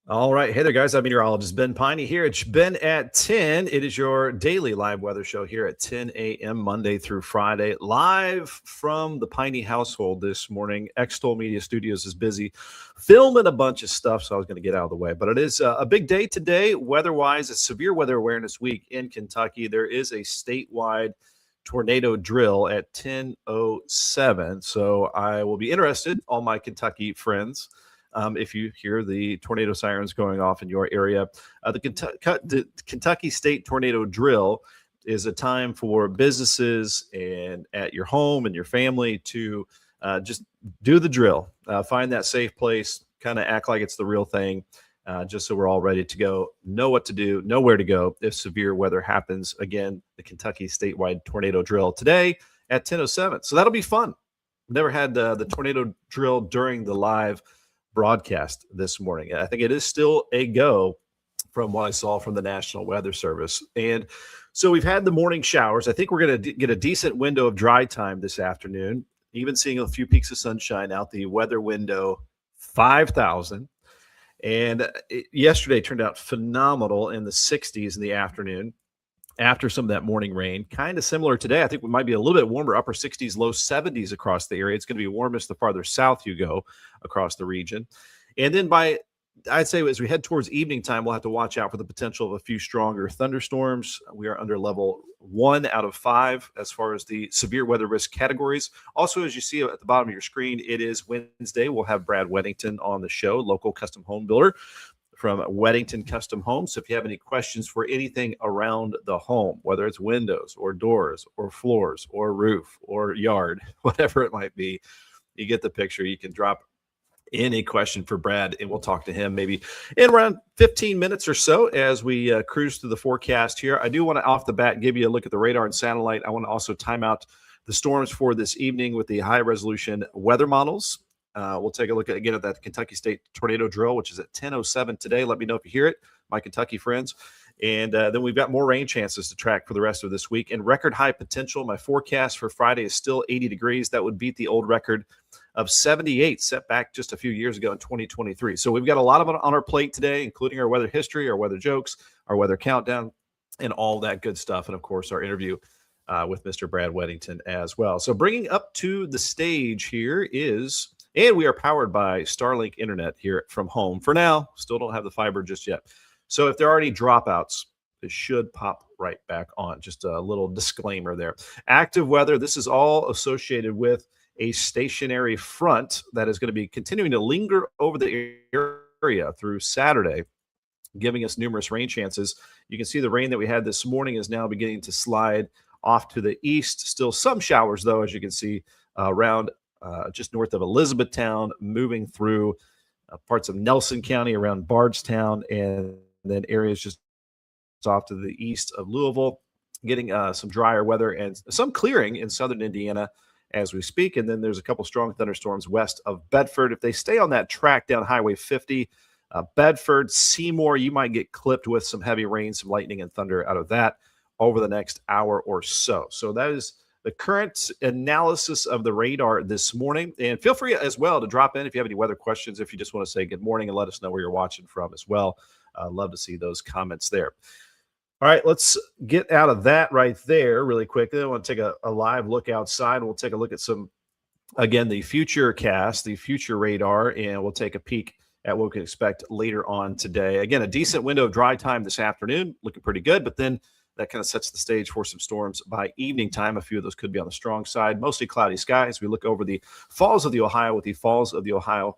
All right. Hey there, guys. I'm meteorologist Ben Peine here. It's Ben at 10. It is your daily live weather show here at 10 a.m. Monday through Friday, live from the Piney household this morning. Extol Media Studios is busy filming a bunch of stuff, so I was going to get out of the way. But it is a big day today, weather-wise. It's Severe Weather Awareness Week in Kentucky. There is a statewide tornado drill at 10:07. So I will be interested, all my Kentucky friends, if you hear the tornado sirens going off in your area. The Kentucky State Tornado Drill is a time for businesses and at your home and your family to just do the drill, find that safe place, kind of act like it's the real thing, just so we're all ready to go, know what to do, know where to go if severe weather happens. Again, the Kentucky statewide tornado drill today at 10:07. So that'll be fun. Never had the tornado drill during the live broadcast this morning. I think it is still a go from what I saw from the National Weather Service. And so we've had the morning showers. I think we're going to get a decent window of dry time this afternoon, even seeing a few peaks of sunshine out the weather window, 5,000. And yesterday turned out phenomenal in the 60s in the afternoon after some of that morning rain. Kind of similar today. I think we might be a little bit warmer, upper 60s, low 70s across the area. It's going to be warmest the farther south you go across the region. And then I'd say as we head towards evening time, we'll have to watch out for the potential of a few stronger thunderstorms. We are under level 1 out of 5 as far as the severe weather risk categories. Also, as you see at the bottom of your screen, it is Wednesday. We'll have Brad Weddington on the show, local custom home builder from Weddington Custom Homes. So if you have any questions for anything around the home, whether it's windows or doors or floors or roof or yard, whatever it might be, you get the picture. You can drop any question for Brad, and we'll talk to him maybe in around 15 minutes or so as we cruise through the forecast here. I do want to, off the bat, give you a look at the radar and satellite. I want to also time out the storms for this evening with the high-resolution weather models. We'll take a look again at that Kentucky State Tornado Drill, which is at 10:07 today. Let me know if you hear it, my Kentucky friends. And then we've got more rain chances to track for the rest of this week and record high potential. My forecast for Friday is still 80 degrees. That would beat the old record of 78 set back just a few years ago in 2023. So we've got a lot of it on our plate today, including our weather history, our weather jokes, our weather countdown, and all that good stuff. And, of course, our interview with Mr. Brad Weddington as well. So bringing up to the stage here is... And we are powered by Starlink Internet here from home. For now, still don't have the fiber just yet. So if there are any dropouts, it should pop right back on. Just a little disclaimer there. Active weather, this is all associated with a stationary front that is going to be continuing to linger over the area through Saturday, giving us numerous rain chances. You can see the rain that we had this morning is now beginning to slide off to the east. Still some showers, though, as you can see, around just north of Elizabethtown, moving through parts of Nelson County around Bardstown, and then areas just off to the east of Louisville, getting some drier weather and some clearing in southern Indiana as we speak. And then there's a couple strong thunderstorms west of Bedford. If they stay on that track down Highway 50, Bedford, Seymour, you might get clipped with some heavy rain, some lightning and thunder out of that over the next hour or so. So that is the current analysis of the radar this morning. And feel free as well to drop in if you have any weather questions, if you just want to say good morning and let us know where you're watching from as well. Love to see those comments there. All right, let's get out of that right there really quickly. I want to take a live look outside. We'll take a look at some, again, the future cast, the future radar, and we'll take a peek at what we can expect later on today. Again, a decent window of dry time this afternoon, looking pretty good, but then that kind of sets the stage for some storms by evening time. A few of those could be on the strong side, mostly cloudy skies. We look over the Falls of the Ohio with the Falls of the Ohio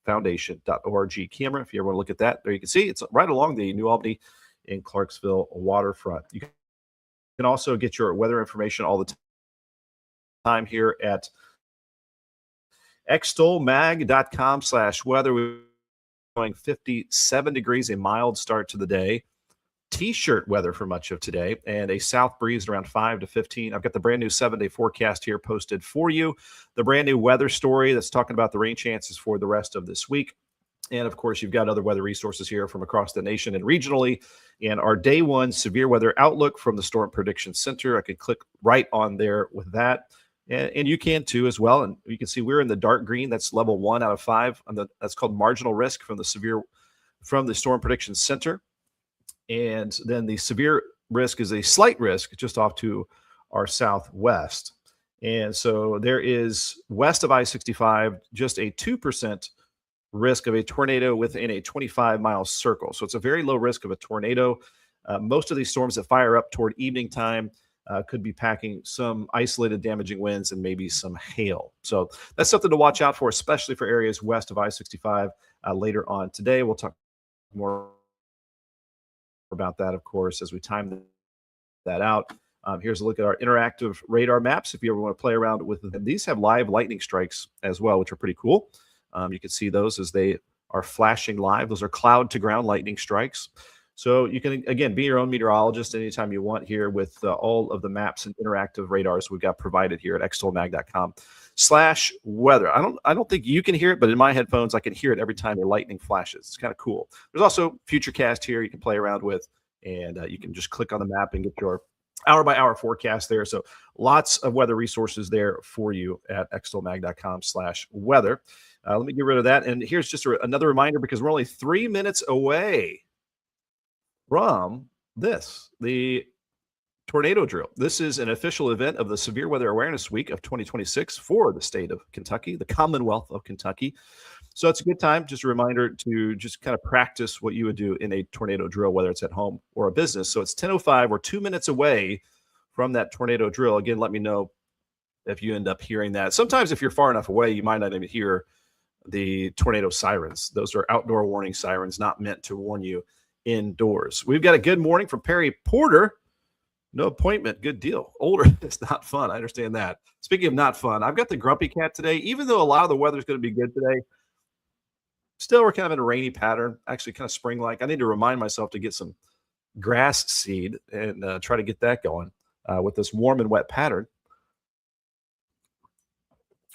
Foundation.org camera. If you ever want to look at that, there you can see it's right along the New Albany and Clarksville waterfront. You can also get your weather information all the time here at extolmag.com/weather. We're going 57 degrees, a mild start to the day. T-shirt weather for much of today, and a south breeze around 5 to 15. I've got the brand new 7-day forecast here posted for you. The brand new weather story that's talking about the rain chances for the rest of this week. And of course, you've got other weather resources here from across the nation and regionally. And our day one severe weather outlook from the Storm Prediction Center. I could click right on there with that. And you can too as well. And you can see we're in the dark green. That's level 1 out of 5. That's called marginal risk from the severe from the Storm Prediction Center. And then the severe risk is a slight risk just off to our southwest. And so there is west of I 65, just a 2% risk of a tornado within a 25-mile circle. So it's a very low risk of a tornado. Most of these storms that fire up toward evening time could be packing some isolated damaging winds and maybe some hail. So that's something to watch out for, especially for areas west of I 65 later on today. We'll talk more about that, of course, as we time that out. Here's a look at our interactive radar maps. If you ever want to play around with them, these have live lightning strikes as well, which are pretty cool. You can see those as they are flashing live. Those are cloud to ground lightning strikes. So you can, again, be your own meteorologist anytime you want here with all of the maps and interactive radars we've got provided here at extolmag.com/weather. I don't think you can hear it, but in my headphones, I can hear it every time the lightning flashes. It's kind of cool. There's also Futurecast here you can play around with, and you can just click on the map and get your hour-by-hour forecast there. So lots of weather resources there for you at extolmag.com/weather. Let me get rid of that. And here's just another reminder, because we're only 3 minutes away from the tornado drill. This is an official event of the Severe Weather Awareness Week of 2026 for the state of Kentucky, the Commonwealth of Kentucky. So it's a good time, just a reminder to just kind of practice what you would do in a tornado drill, whether it's at home or a business. So it's 10:05. We're 2 minutes away from that tornado drill. Again, let me know if you end up hearing that. Sometimes if you're far enough away, you might not even hear the tornado sirens. Those are outdoor warning sirens, not meant to warn you indoors. We've got a good morning from Perry Porter. No appointment. Good deal. Older. It's not fun. I understand that. Speaking of not fun, I've got the grumpy cat today. Even though a lot of the weather's going to be good today, still we're kind of in a rainy pattern, actually kind of spring-like. I need to remind myself to get some grass seed and try to get that going with this warm and wet pattern.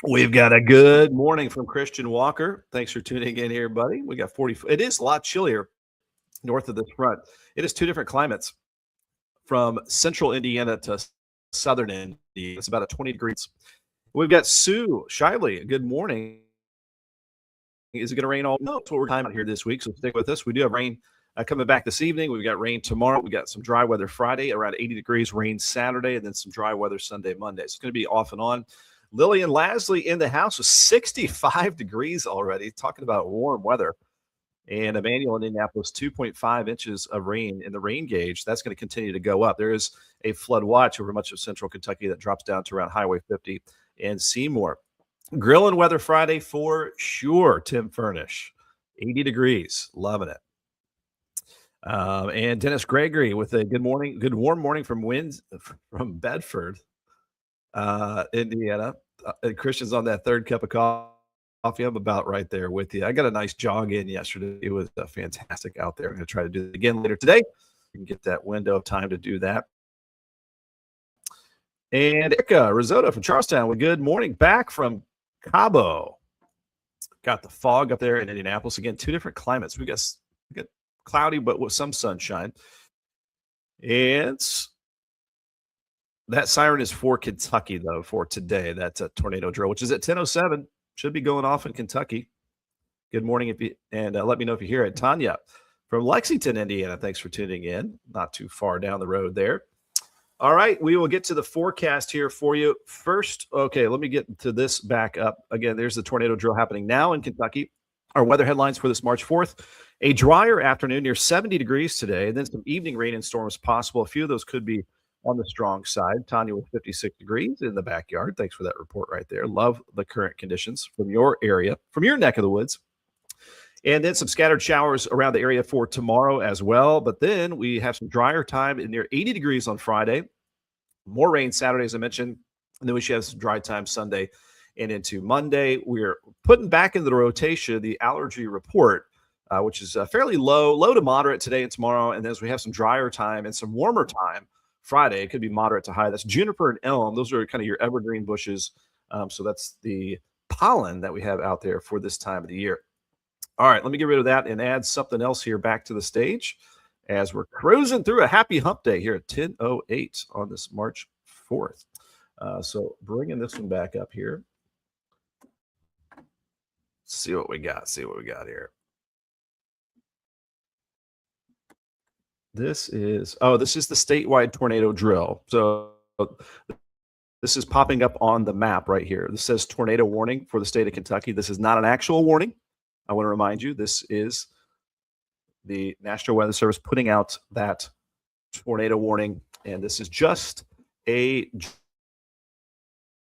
We've got a good morning from Christian Walker. Thanks for tuning in here, buddy. We got 40. It is a lot chillier north of this front. It is two different climates from central Indiana to southern Indiana. It's about 20 degrees. We've got Sue Shiley. Good morning. Is it going to rain all? No, that's what we're talking about here this week. So stick with us. We do have rain coming back this evening. We've got rain tomorrow. We got some dry weather Friday, around 80 degrees, rain Saturday, and then some dry weather Sunday, Monday. So it's going to be off and on. Lillian Lasley in the house with 65 degrees already, talking about warm weather. And Emmanuel in Indianapolis, 2.5 inches of rain in the rain gauge. That's going to continue to go up. There is a flood watch over much of central Kentucky that drops down to around Highway 50 and Seymour. Grilling weather Friday for sure, Tim Furnish. 80 degrees. Loving it. And Dennis Gregory with a good morning, good warm morning from Bedford, Indiana. Christian's on that third cup of coffee. I'm about right there with you. I got a nice jog in yesterday. It was fantastic out there. I'm going to try to do it again later today. You can get that window of time to do that. And Erica Risotto from Charlestown with good morning back from Cabo. Got the fog up there in Indianapolis. Again, two different climates. We got cloudy, but with some sunshine. And that siren is for Kentucky, though, for today. That's a tornado drill, which is at 10:07. Should be going off in Kentucky. Good morning, let me know if you hear it. Tanya from Lexington, Indiana. Thanks for tuning in. Not too far down the road there. All right, we will get to the forecast here for you. First, okay, let me get to this back up. Again, there's the tornado drill happening now in Kentucky. Our weather headlines for this March 4th. A drier afternoon near 70 degrees today, and then some evening rain and storms possible. A few of those could be on the strong side. Tanya with 56 degrees in the backyard. Thanks for that report right there. Love the current conditions from your area, from your neck of the woods. And then some scattered showers around the area for tomorrow as well. But then we have some drier time in near 80 degrees on Friday. More rain Saturday, as I mentioned. And then we should have some dry time Sunday and into Monday. We're putting back into the rotation the allergy report, which is fairly low to moderate today and tomorrow. And then as we have some drier time and some warmer time Friday, it could be moderate to high. That's juniper and elm. Those are kind of your evergreen bushes. So that's the pollen that we have out there for this time of the year. All right, let me get rid of that and add something else here back to the stage as we're cruising through a happy hump day here at 10:08 on this March 4th. So bringing this one back up here. See what we got here. This is the statewide tornado drill. So this is popping up on the map right here. This says tornado warning for the state of Kentucky. This is not an actual warning. I want to remind you, this is the National Weather Service putting out that tornado warning, and this is just a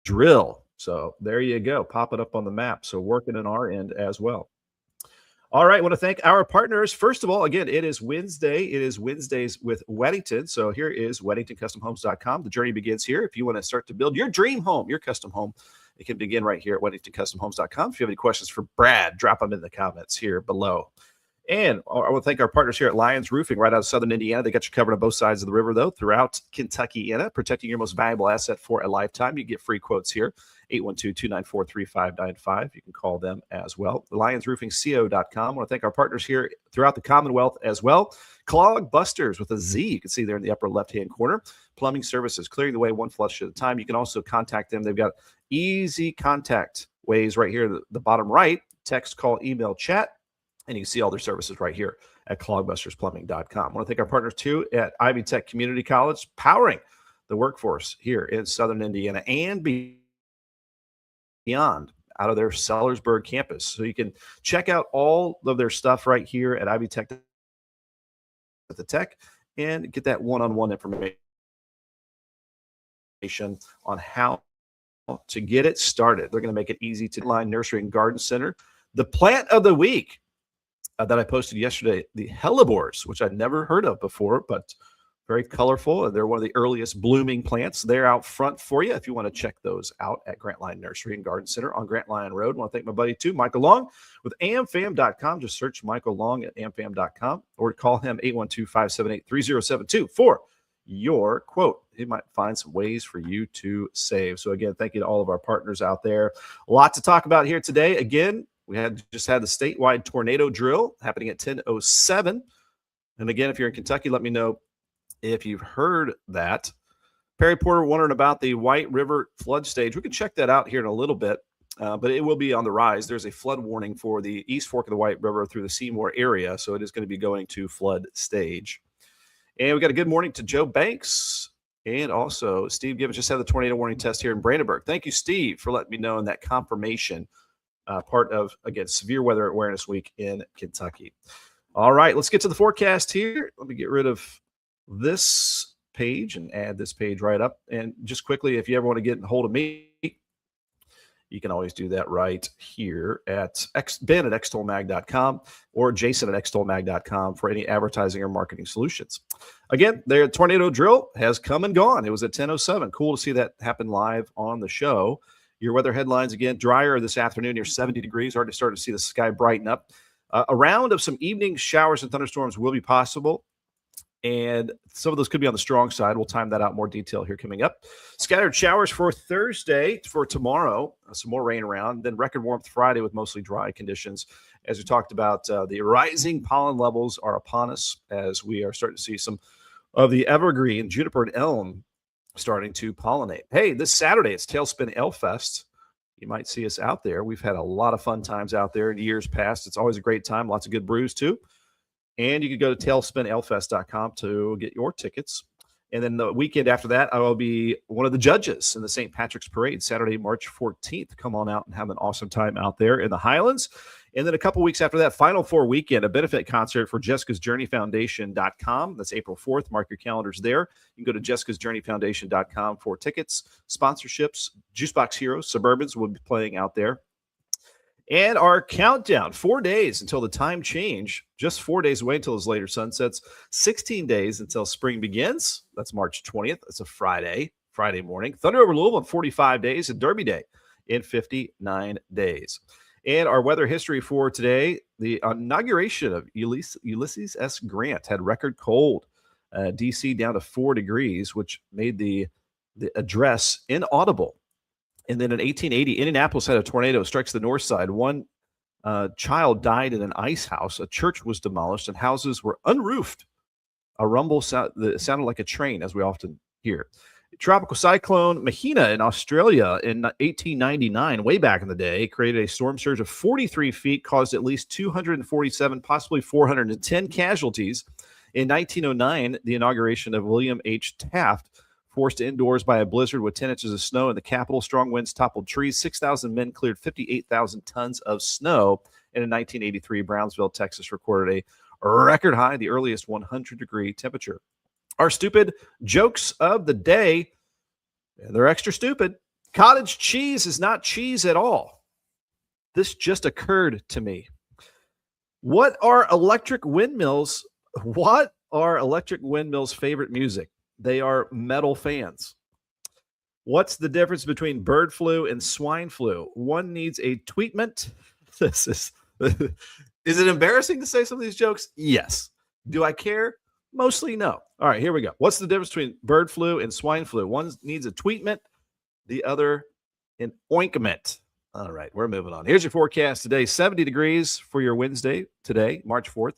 drill. So there you go. Pop it up on the map. So working on our end as well. All right. I want to thank our partners. First of all, again, it is Wednesday. It is Wednesdays with Weddington. So here is WeddingtonCustomHomes.com. The journey begins here. If you want to start to build your dream home, your custom home, it can begin right here at WeddingtonCustomHomes.com. If you have any questions for Brad, drop them in the comments here below. And I want to thank our partners here at Lyons Roofing right out of Southern Indiana. They got you covered on both sides of the river, though, throughout Kentucky, protecting your most valuable asset for a lifetime. You get free quotes here, 812-294-3595. You can call them as well. LyonsRoofingCO.com. I want to thank our partners here throughout the Commonwealth as well. Clog Busters with a Z. You can see there in the upper left-hand corner. Plumbing services, clearing the way one flush at a time. You can also contact them. They've got easy contact ways right here at the bottom right. Text, call, email, chat. And you can see all their services right here at clogbustersplumbing.com. I want to thank our partners, too, at Ivy Tech Community College, powering the workforce here in Southern Indiana and beyond out of their Sellersburg campus. So you can check out all of their stuff right here at Ivy Tech at the Tech and get that one-on-one information on how to get it started. They're going to make it easy to line Nursery and Garden Center. The plant of the week that I posted yesterday, the hellebores, which I'd never heard of before, but very colorful. And they're one of the earliest blooming plants. They're out front for you if you want to check those out at Grant Line Nursery and Garden Center on Grant Line Road. I want to thank my buddy, too, Michael Long with amfam.com. Just search Michael Long at amfam.com or call him 812-578-3072 for your quote. He might find some ways for you to save. So, again, thank you to all of our partners out there. A lot to talk about here today. Again, we just had the statewide tornado drill happening at 10:07. And again, if you're in Kentucky, let me know if you've heard that. Perry Porter wondering about the White River flood stage. We can check that out here in a little bit, but it will be on the rise. There's a flood warning for the East Fork of the White River through the Seymour area, so it is going to be going to flood stage. And we got a good morning to Joe Banks. And also, Steve Gibbons just had the tornado warning test here in Brandenburg. Thank you, Steve, for letting me know in that confirmation. Part of, again, Severe Weather Awareness Week in Kentucky. All right, let's get to the forecast here. Let me get rid of this page and add this page right up. And just quickly, if you ever want to get a hold of me, you can always do that right here at Ben at extolmag.com or Jason at extolmag.com for any advertising or marketing solutions. Again, their tornado drill has come and gone. It was at 10:07. Cool to see that happen live on the show. Your weather headlines, again, drier this afternoon near 70 degrees. Already starting to see the sky brighten up. A round of some evening showers and thunderstorms will be possible. And some of those could be on the strong side. We'll time that out in more detail here coming up. Scattered showers for Thursday, for tomorrow. Some more rain around. Then record warmth Friday with mostly dry conditions. As we talked about, the rising pollen levels are upon us as we are starting to see some of the evergreen, juniper, and elm starting to pollinate. Hey, this Saturday, it's Tailspin Ale Fest. You might see us out there. We've had a lot of fun times out there in years past. It's always a great time. Lots of good brews, too. And you can go to tailspinalefest.com to get your tickets. And then the weekend after that, I will be one of the judges in the St. Patrick's Parade, Saturday, March 14th. Come on out and have an awesome time out there in the Highlands. And then a couple weeks after that, Final Four weekend, a benefit concert for Jessica's Journey Foundation.com. That's April 4th. Mark your calendars there. You can go to Jessica's Journey Foundation.com for tickets, sponsorships. Juicebox Heroes, Suburbans will be playing out there. And our countdown, 4 days until the time change, just 4 days away until those later sunsets, 16 days until spring begins. That's March 20th. That's a Friday morning. Thunder over Louisville in 45 days and Derby Day in 59 days. And our weather history for today, the inauguration of Ulysses S. Grant had record cold. D.C. down to 4 degrees, which made the address inaudible. And then in 1880, Indianapolis had a tornado strikes the north side. One child died in an ice house. A church was demolished and houses were unroofed. A rumble that sounded like a train, as we often hear. Tropical cyclone Mahina in Australia in 1899, way back in the day, created a storm surge of 43 feet, caused at least 247, possibly 410 casualties In 1909, the inauguration of William H. Taft, forced indoors by a blizzard with 10 inches of snow in the capital. Strong winds toppled trees. 6,000 men cleared 58,000 tons of snow. And in 1983, Brownsville, Texas recorded a record high, the earliest 100-degree temperature. Our stupid jokes of the day, and they're extra stupid. Cottage cheese is not cheese at all. This just occurred to me. What are electric windmills' favorite music? They are metal fans. What's the difference between bird flu and swine flu? One needs a treatment. This is it embarrassing to say some of these jokes? Yes. Do I care? Mostly no. All right, here we go. What's the difference between bird flu and swine flu? One needs a treatment, the other an ointment. All right, we're moving on. Here's your forecast today. 70 degrees for your Wednesday today, March 4th.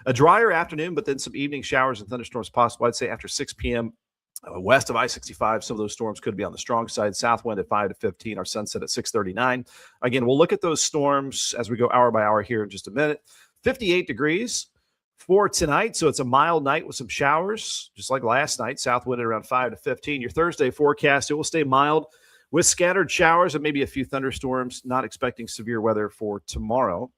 A drier afternoon, but then some evening showers and thunderstorms possible. I'd say after 6 p.m. West of I-65, some of those storms could be on the strong side. South wind at 5 to 15. Our sunset at 6:39. Again, we'll look at those storms as we go hour by hour here in just a minute. 58 degrees for tonight, so it's a mild night with some showers, just like last night. South wind at around 5 to 15. Your Thursday forecast, it will stay mild with scattered showers and maybe a few thunderstorms. Not expecting severe weather for tomorrow.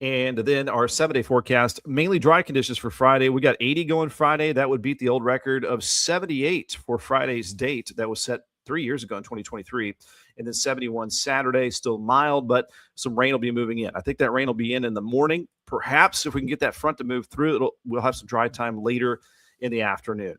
And then our 7-day forecast, mainly dry conditions for Friday. We got 80 going Friday. That would beat the old record of 78 for Friday's date that was set 3 years ago in 2023. And then 71 Saturday, still mild, but some rain will be moving in. I think that rain will be in the morning. Perhaps if we can get that front to move through, we'll have some dry time later in the afternoon.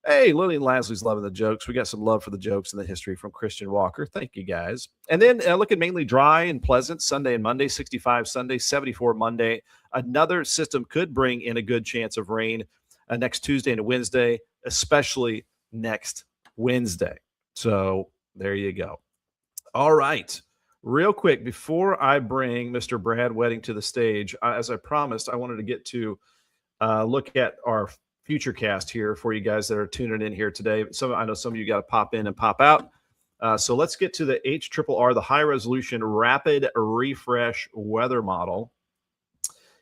Hey, Lillian Lasley's loving the jokes. We got some love for the jokes and the history from Christian Walker. Thank you, guys. And then looking mainly dry and pleasant Sunday and Monday, 65 Sunday, 74 Monday. Another system could bring in a good chance of rain next Tuesday and Wednesday, especially next Wednesday. So there you go. All right. Real quick, before I bring Mr. Brad Wedding to the stage, as I promised, I wanted to get to look at our future cast here for you guys that are tuning in here today. I know some of you got to pop in and pop out. So let's get to the HRRR, the high resolution rapid refresh weather model.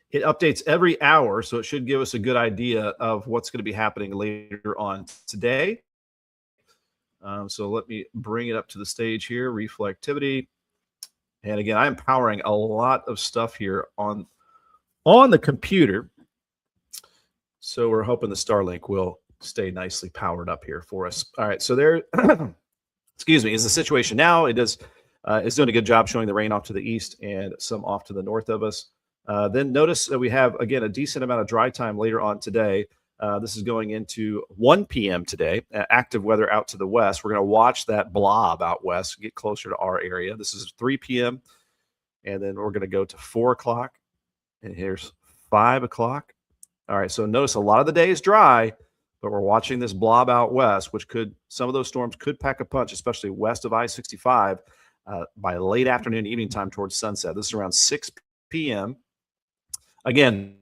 It updates every hour, so it should give us a good idea of what's going to be happening later on today. So let me bring it up to the stage here, reflectivity. And again, I'm powering a lot of stuff here on the computer. So we're hoping the Starlink will stay nicely powered up here for us. All right, so there, excuse me, is the situation now. It does, it's doing a good job showing the rain off to the east and some off to the north of us. Then notice that we have, again, a decent amount of dry time later on today. This is going into 1 p.m. today, active weather out to the west. We're going to watch that blob out west get closer to our area. This is 3 p.m., and then we're going to go to 4 o'clock, and here's 5 o'clock. All right, so notice a lot of the day is dry, but we're watching this blob out west, which some of those storms could pack a punch, especially west of I-65 by late afternoon, evening time towards sunset. This is around 6 p.m. Again,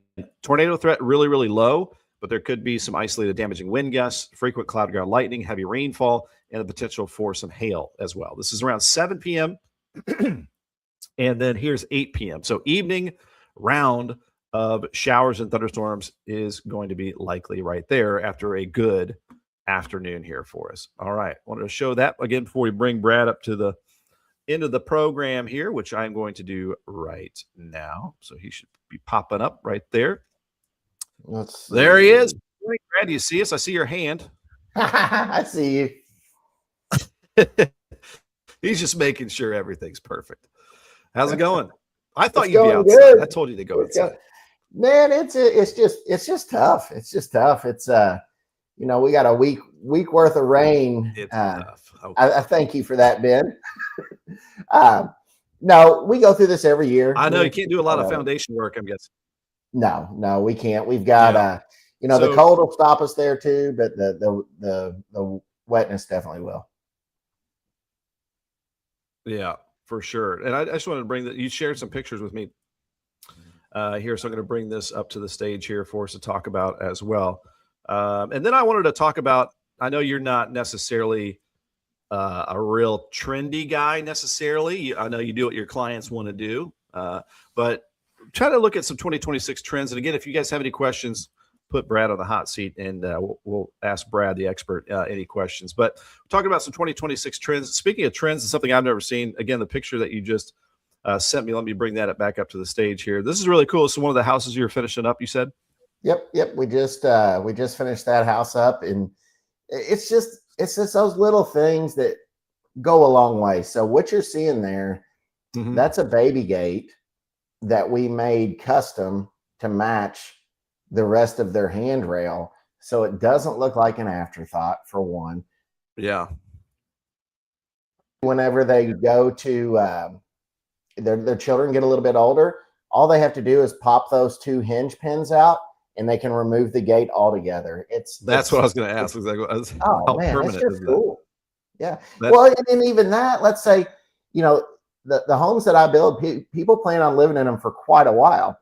tornado threat really, really low, but there could be some isolated damaging wind gusts, frequent cloud ground lightning, heavy rainfall, and the potential for some hail as well. This is around 7 p.m. And then here's 8 p.m. So evening round of showers and thunderstorms is going to be likely right there after a good afternoon here for us. All right. Wanted to show that again before we bring Brad up to the end of the program here, which I'm going to do right now. So he should be popping up right there. There he is. Brad, do you see us? I see your hand. I see you. He's just making sure everything's perfect. How's it going? I thought you'd be outside. Good. I told you to go outside. Man, it's just tough. It's just tough. It's we got a week worth of rain. It's tough. Okay. I thank you for that, Ben. No, we go through this every year. I know you can't do a lot of foundation work, I'm guessing. No, we can't. We've got the cold will stop us there too, but the wetness definitely will. Yeah, for sure. And I just wanted to bring that. You shared some pictures with me here, so I'm going to bring this up to the stage here for us to talk about as well. And then I wanted to talk about. I know you're not necessarily a real trendy guy necessarily. I know you do what your clients want to do, but try to look at some 2026 trends. And again, if you guys have any questions, put Brad on the hot seat, and we'll ask Brad, the expert, any questions. But we're talking about some 2026 trends. Speaking of trends, it's something I've never seen. Again, the picture that you just sent me, let me bring that back up to the stage here. This is really cool. So one of the houses you're finishing up, you said? Yep. We just finished that house up, and it's just those little things that go a long way. So what you're seeing there, that's a baby gate that we made custom to match the rest of their handrail, so it doesn't look like an afterthought, for one. Yeah. Whenever they go to their children get a little bit older, all they have to do is pop those 2 hinge pins out, and they can remove the gate altogether. That's what I was going to ask. Exactly. Oh man, it's just cool. Yeah. Well, and even that, let's say, the homes that I build, people plan on living in them for quite a while.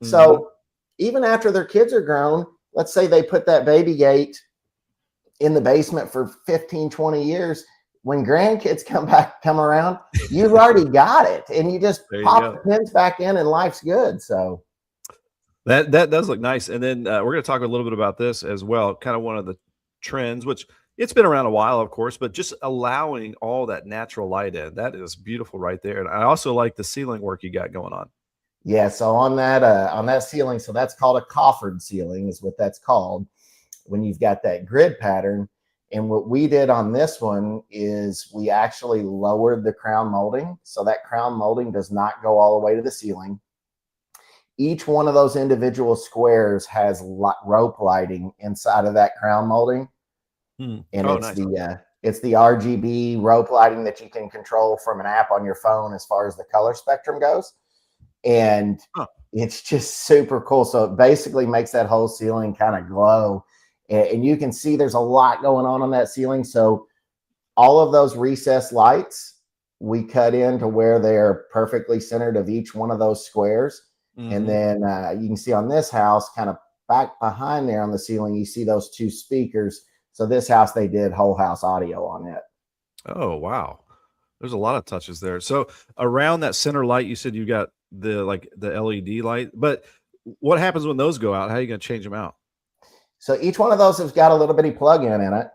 So even after their kids are grown, let's say they put that baby gate in the basement for 15, 20 years. When grandkids come around, you've already got it, and you just pop the pins back in, and life's good. So that does look nice. And then we're going to talk a little bit about this as well. Kind of one of the trends, which it's been around a while, of course, but just allowing all that natural light in. That is beautiful right there. And I also like the ceiling work you got going on. Yeah. So on that ceiling, so that's called a coffered ceiling, is what that's called, when you've got that grid pattern. And what we did on this one is we actually lowered the crown molding. So that crown molding does not go all the way to the ceiling. Each one of those individual squares has rope lighting inside of that crown molding. And it's the RGB rope lighting that you can control from an app on your phone as far as the color spectrum goes. And it's just super cool. So it basically makes that whole ceiling kind of glow. And you can see there's a lot going on that ceiling. So all of those recessed lights, we cut into where they're perfectly centered of each one of those squares. And then you can see on this house, kind of back behind there on the ceiling, you see those 2 speakers. So this house, they did whole house audio on it. Oh, wow. There's a lot of touches there. So around that center light, you said you got the LED light, but what happens when those go out? How are you going to change them out? So each one of those has got a little bitty plug-in in it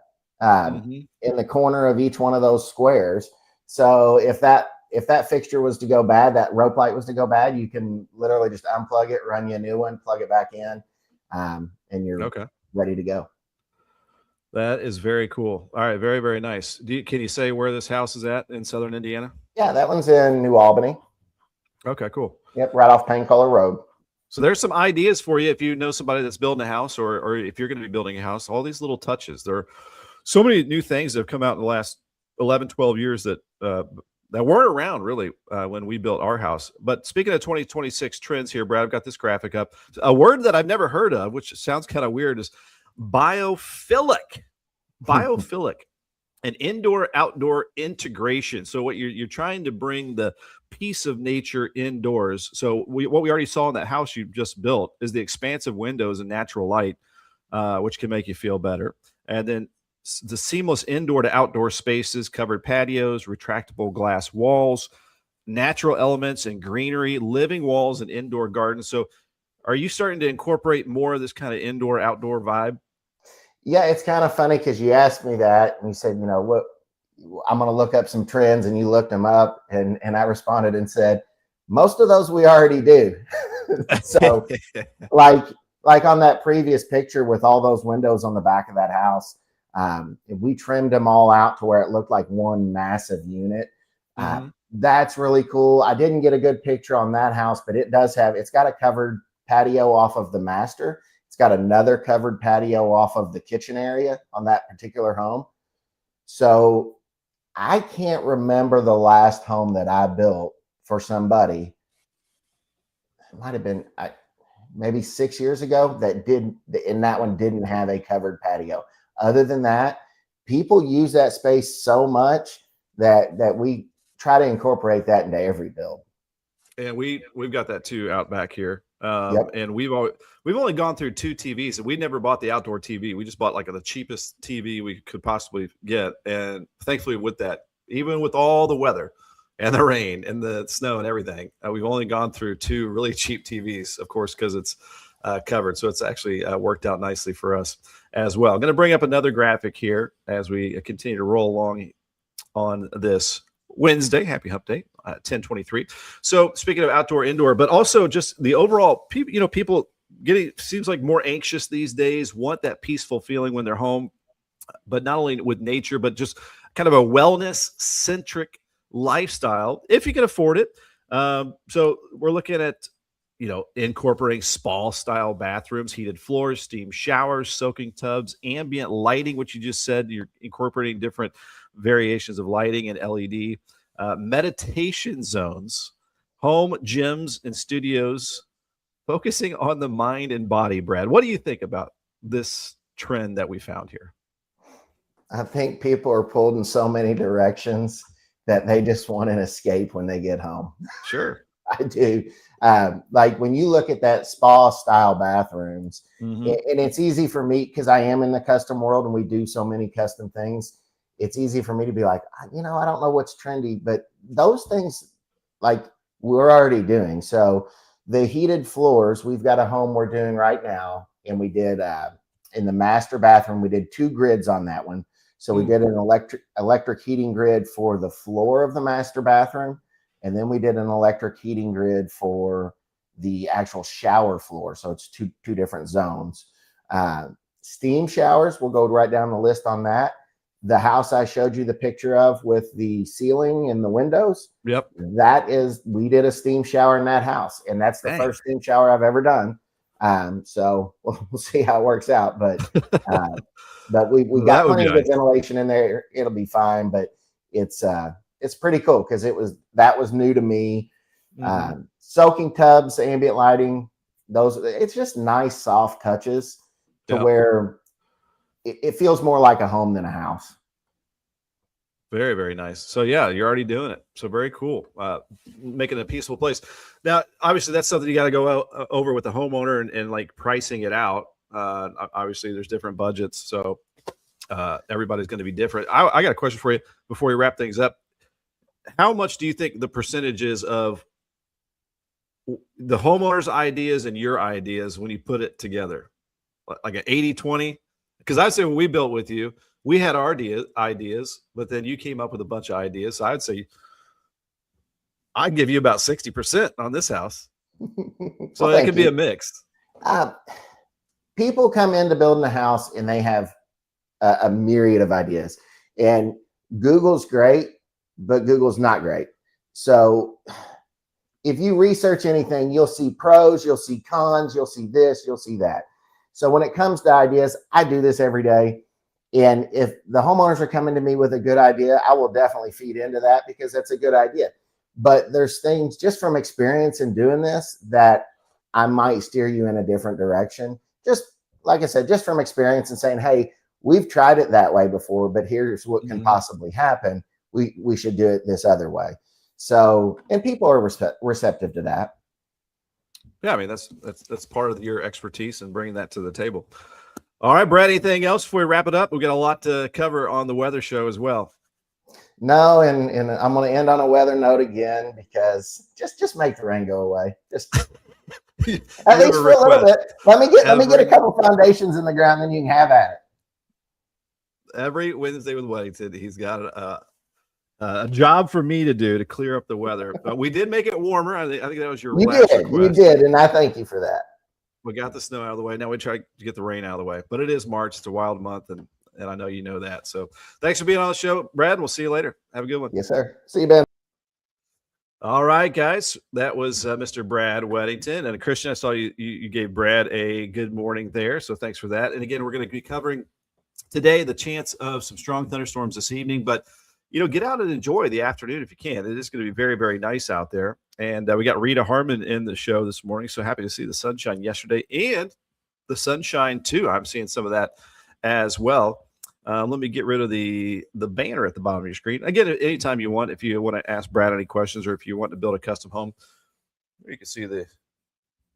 in the corner of each one of those squares. So if that fixture was to go bad, that rope light was to go bad, you can literally just unplug it, run you a new one, plug it back in, and you're ready to go. That is very cool. All right. Very, very nice. Can you say where this house is at in Southern Indiana? Yeah, that one's in New Albany. Okay, cool. Yep, right off Pencolor Road. So there's some ideas for you if you know somebody that's building a house, or if you're going to be building a house. All these little touches. There are so many new things that have come out in the last 11, 12 years that weren't around really when we built our house. But speaking of 2026 trends here, Brad, I've got this graphic up. A word that I've never heard of, which sounds kind of weird, is biophilic. Biophilic. An indoor-outdoor integration. So what you're trying to bring the piece of nature indoors. So what we already saw in that house you just built is the expansive windows and natural light, which can make you feel better. And then the seamless indoor to outdoor spaces, covered patios, retractable glass walls, natural elements and greenery, living walls and indoor gardens. So are you starting to incorporate more of this kind of indoor-outdoor vibe? Yeah, it's kind of funny because you asked me that and you said, what, I'm going to look up some trends, and you looked them up, and I responded and said, most of those we already do. So like on that previous picture with all those windows on the back of that house, we trimmed them all out to where it looked like one massive unit. That's really cool. I didn't get a good picture on that house, but it's got a covered patio off of the master. It's got another covered patio off of the kitchen area on that particular home. So I can't remember the last home that I built for somebody. It might have been maybe 6 years ago and that one didn't have a covered patio. Other than that, people use that space so much that we try to incorporate that into every build. And we've got that too out back here. And we've only gone through 2 TVs, and we never bought the outdoor TV. We just bought the cheapest TV we could possibly get. And thankfully with that, even with all the weather and the rain and the snow and everything, we've only gone through 2 really cheap TVs, of course, because it's covered. So it's actually worked out nicely for us as well. I'm going to bring up another graphic here as we continue to roll along on this Wednesday. Happy Hump Day, 10/23. So speaking of outdoor, indoor, but also just the overall people, people seems like more anxious these days, want that peaceful feeling when they're home, but not only with nature, but just kind of a wellness centric lifestyle if you can afford it. So we're looking at, incorporating spa style bathrooms, heated floors, steam showers, soaking tubs, ambient lighting, which you just said you're incorporating different variations of lighting and LED, meditation zones, home gyms and studios, focusing on the mind and body. Brad, what do you think about this trend that we found here? I think people are pulled in so many directions that they just want an escape when they get home. Sure. I do. Like when you look at that spa style bathrooms, Mm-hmm. and it's easy for me because I am in the custom world and we do so many custom things. It's easy for me to be like, I don't know what's trendy, but those things like we're already doing. So the heated floors, we've got a home we're doing right now. And we did in the master bathroom, we did 2 grids on that one. So we did an electric heating grid for the floor of the master bathroom. And then we did an electric heating grid for the actual shower floor. So it's two different zones. Steam showers, we'll go right down the list on that. The house I showed you the picture of with the ceiling and the windows. Yep. We did a steam shower in that house. And that's the first steam shower I've ever done. So we'll see how it works out. But we got plenty of ventilation in there. It'll be fine. But it's pretty cool because that was new to me. Mm-hmm. Soaking tubs, ambient lighting, it's just nice, soft touches to where it feels more like a home than a house. Very, very nice. So yeah, you're already doing it. So very cool. Making it a peaceful place. Now, obviously that's something you got to go over with the homeowner and like pricing it out. Obviously there's different budgets. So everybody's going to be different. I got a question for you before we wrap things up. How much do you think the percentage is of the homeowner's ideas and your ideas when you put it together? Like an 80-20? Because I'd say when we built with you, we had our ideas, but then you came up with a bunch of ideas. So I'd say I'd give you about 60% on this house. So that could be a mix. People come into building a house and they have a myriad of ideas. And Google's great, but Google's not great. So if you research anything, you'll see pros, you'll see cons, you'll see this, you'll see that. So when it comes to ideas, I do this every day. And if the homeowners are coming to me with a good idea, I will definitely feed into that because that's a good idea. But there's things just from experience in doing this that I might steer you in a different direction. Just like I said, just from experience and saying, hey, we've tried it that way before, but here's what can possibly happen. We should do it this other way. So, and people are receptive to that. Yeah, I mean, that's part of your expertise and bringing that to the table. All right, Brad, anything else before we wrap it up? We've got a lot to cover on the weather show as well. No, and I'm going to end on a weather note again because just make the rain go away. Just at least for a little bit. Let me get a couple foundations in the ground, then you can have at it. Every Wednesday with Weddington, he's got a job for me to do to clear up the weather. But we did make it warmer. I think that was your last request. You did, and I thank you for that. We got the snow out of the way. Now we try to get the rain out of the way. But it is March. It's a wild month, and I know you know that. So thanks for being on the show, Brad. We'll see you later. Have a good one. Yes, sir. See you, Ben. All right, guys. That was Mr. Brad Weddington. And Christian, I saw you gave Brad a good morning there. So thanks for that. And again, we're going to be covering today the chance of some strong thunderstorms this evening. But get out and enjoy the afternoon if you can. It is going to be very, very nice out there. And we got Rita Harmon in the show this morning. So happy to see the sunshine yesterday and the sunshine too. I'm seeing some of that as well. Let me get rid of the banner at the bottom of your screen. Again, anytime you want, if you want to ask Brad any questions or if you want to build a custom home, you can see the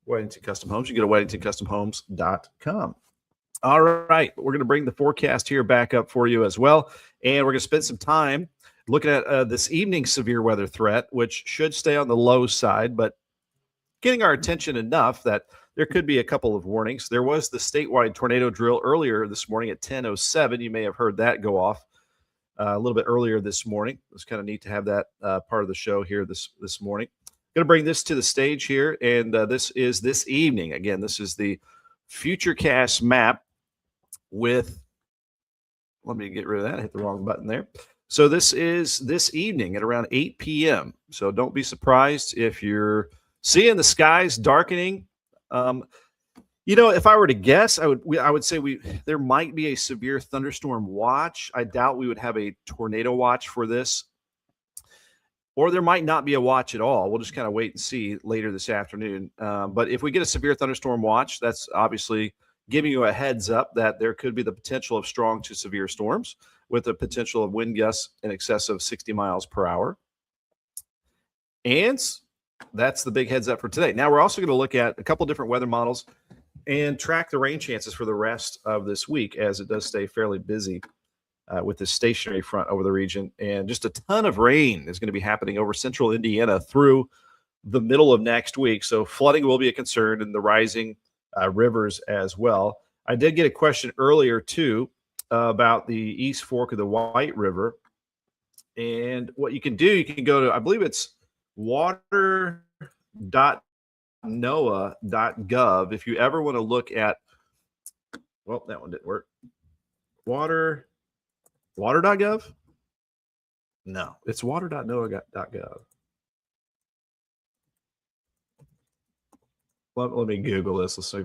Weddington Custom Homes. You can go to WeddingtonCustomHomes.com. All right. We're going to bring the forecast here back up for you as well. And we're going to spend some time looking at this evening's severe weather threat, which should stay on the low side, but getting our attention enough that there could be a couple of warnings. There was the statewide tornado drill earlier this morning at 10:07. You may have heard that go off a little bit earlier this morning. It was kind of neat to have that part of the show here this morning. Going to bring this to the stage here, and this is this evening. Again, this is the Futurecast map with, let me get rid of that. I hit the wrong button there. So this is this evening at around 8 p.m. So don't be surprised if you're seeing the skies darkening. If I were to guess, I would say there might be a severe thunderstorm watch. I doubt we would have a tornado watch for this, or there might not be a watch at all. We'll just kind of wait and see later this afternoon. But if we get a severe thunderstorm watch, that's obviously giving you a heads up that there could be the potential of strong to severe storms with the potential of wind gusts in excess of 60 miles per hour. And that's the big heads up for today. Now, we're also going to look at a couple different weather models and track the rain chances for the rest of this week, as it does stay fairly busy with this stationary front over the region. And just a ton of rain is going to be happening over central Indiana through the middle of next week. So flooding will be a concern, and the rising rivers as well. I did get a question earlier, too, about the East Fork of the White River. And what you can do, you can go to, I believe it's water.noaa.gov. If you ever want to look at, well, that one didn't work. Water.gov? No, it's water.noaa.gov. Let me Google this. Let's see.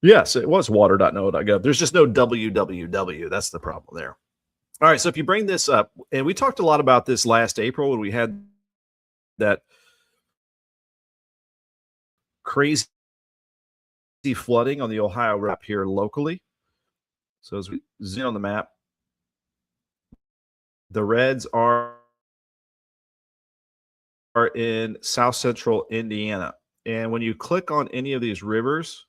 Yes, it was water.noaa.gov. There's just no www. That's the problem there. All right, so if you bring this up, and we talked a lot about this last April when we had that crazy flooding on the Ohio River here locally. So as we zoom on the map, the reds are in south central Indiana. And when you click on any of these rivers,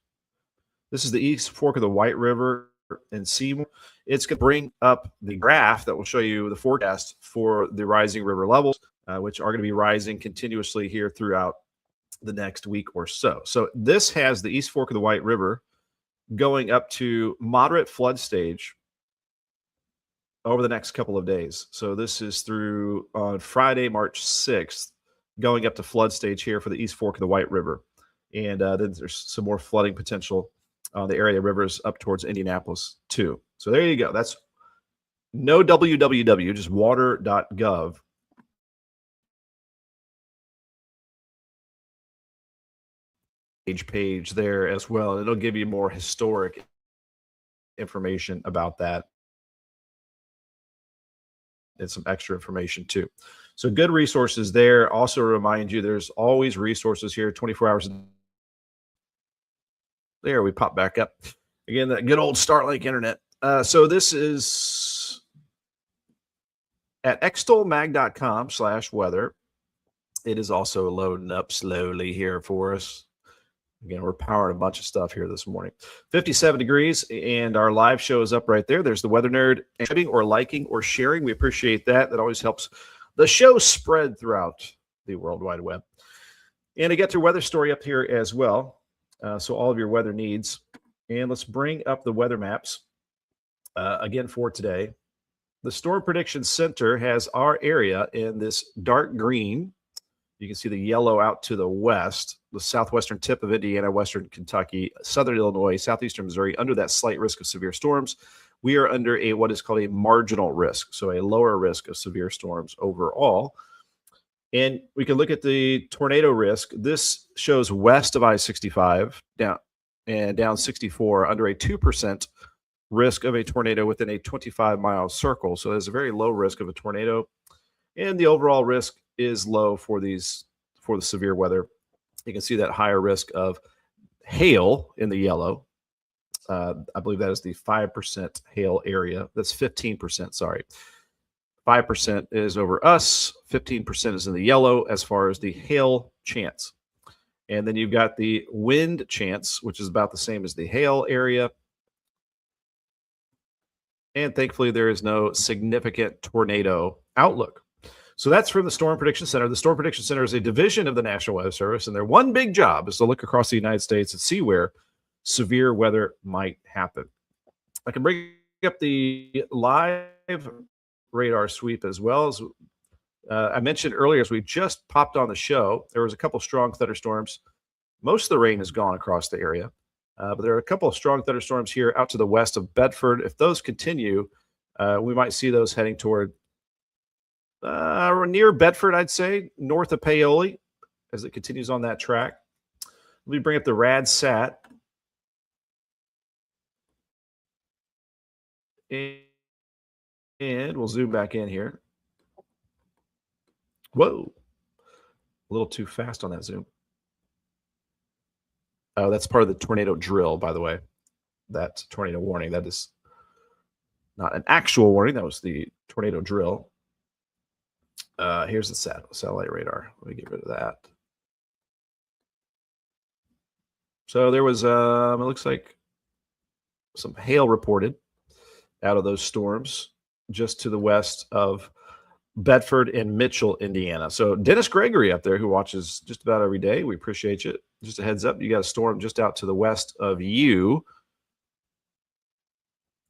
this is the East Fork of the White River and Seymour. It's going to bring up the graph that will show you the forecast for the rising river levels, which are going to be rising continuously here throughout the next week or so. So this has the East Fork of the White River going up to moderate flood stage over the next couple of days. So this is through on Friday, March 6th, going up to flood stage here for the East Fork of the White River. And then there's some more flooding potential on the area rivers up towards Indianapolis too. So there you go. That's no www, just water.gov. Page there as well. It'll give you more historic information about that and some extra information too. So good resources there. Also remind you, there's always resources here 24 hours a day. There, we pop back up. Again, that good old Starlink internet. So this is at extolmag.com/weather. It is also loading up slowly here for us. Again, we're powering a bunch of stuff here this morning. 57 degrees, and our live show is up right there. There's the Weather Nerd or liking or sharing. We appreciate that. That always helps the show spread throughout the World Wide Web. And I get your weather story up here as well. So all of your weather needs. And let's bring up the weather maps again for today. The Storm Prediction Center has our area in this dark green. You can see the yellow out to the west, the southwestern tip of Indiana, western Kentucky, southern Illinois, southeastern Missouri, under that slight risk of severe storms. We are under what is called a marginal risk, so a lower risk of severe storms overall. And we can look at the tornado risk. This shows west of I-65 down 64 under a 2% risk of a tornado within a 25-mile circle. So there's a very low risk of a tornado, and the overall risk is low for the severe weather. You can see that higher risk of hail in the yellow. I believe that is the 5% hail area. That's 15%, sorry. 5% is over us. 15% is in the yellow as far as the hail chance. And then you've got the wind chance, which is about the same as the hail area. And thankfully, there is no significant tornado outlook. So that's from the Storm Prediction Center. The Storm Prediction Center is a division of the National Weather Service, and their one big job is to look across the United States and see where severe weather might happen. I can bring up the live radar sweep as well. As I mentioned earlier, as we just popped on the show, there was a couple strong thunderstorms. Most of the rain has gone across the area, but there are a couple of strong thunderstorms here out to the west of Bedford. If those continue, we might see those heading toward near Bedford, I'd say, north of Paoli, as it continues on that track. Let me bring up the rad sat. And we'll zoom back in here. Whoa. A little too fast on that zoom. Oh, that's part of the tornado drill, by the way. That tornado warning. That is not an actual warning. That was the tornado drill. Here's the satellite radar. Let me get rid of that. So there was, it looks like some hail reported out of those storms just to the west of Bedford and Mitchell, Indiana. So Dennis Gregory up there, who watches just about every day, we appreciate you. Just a heads up, you got a storm just out to the west of you.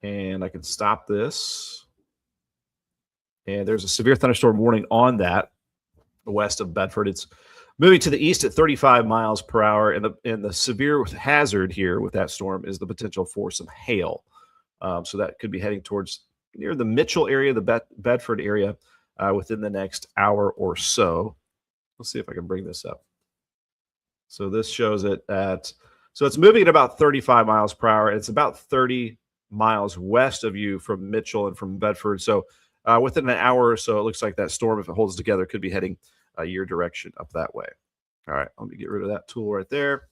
And I can stop this. And there's a severe thunderstorm warning on that west of Bedford. It's moving to the east at 35 miles per hour. And the severe hazard here with that storm is the potential for some hail. So that could be heading towards near the Mitchell area, the Bedford area, within the next hour or so. Let's see if I can bring this up. So this shows it so it's moving at about 35 miles per hour. It's about 30 miles west of you from Mitchell and from Bedford. So within an hour or so, it looks like that storm, if it holds together, could be heading your direction up that way. All right, let me get rid of that tool right there.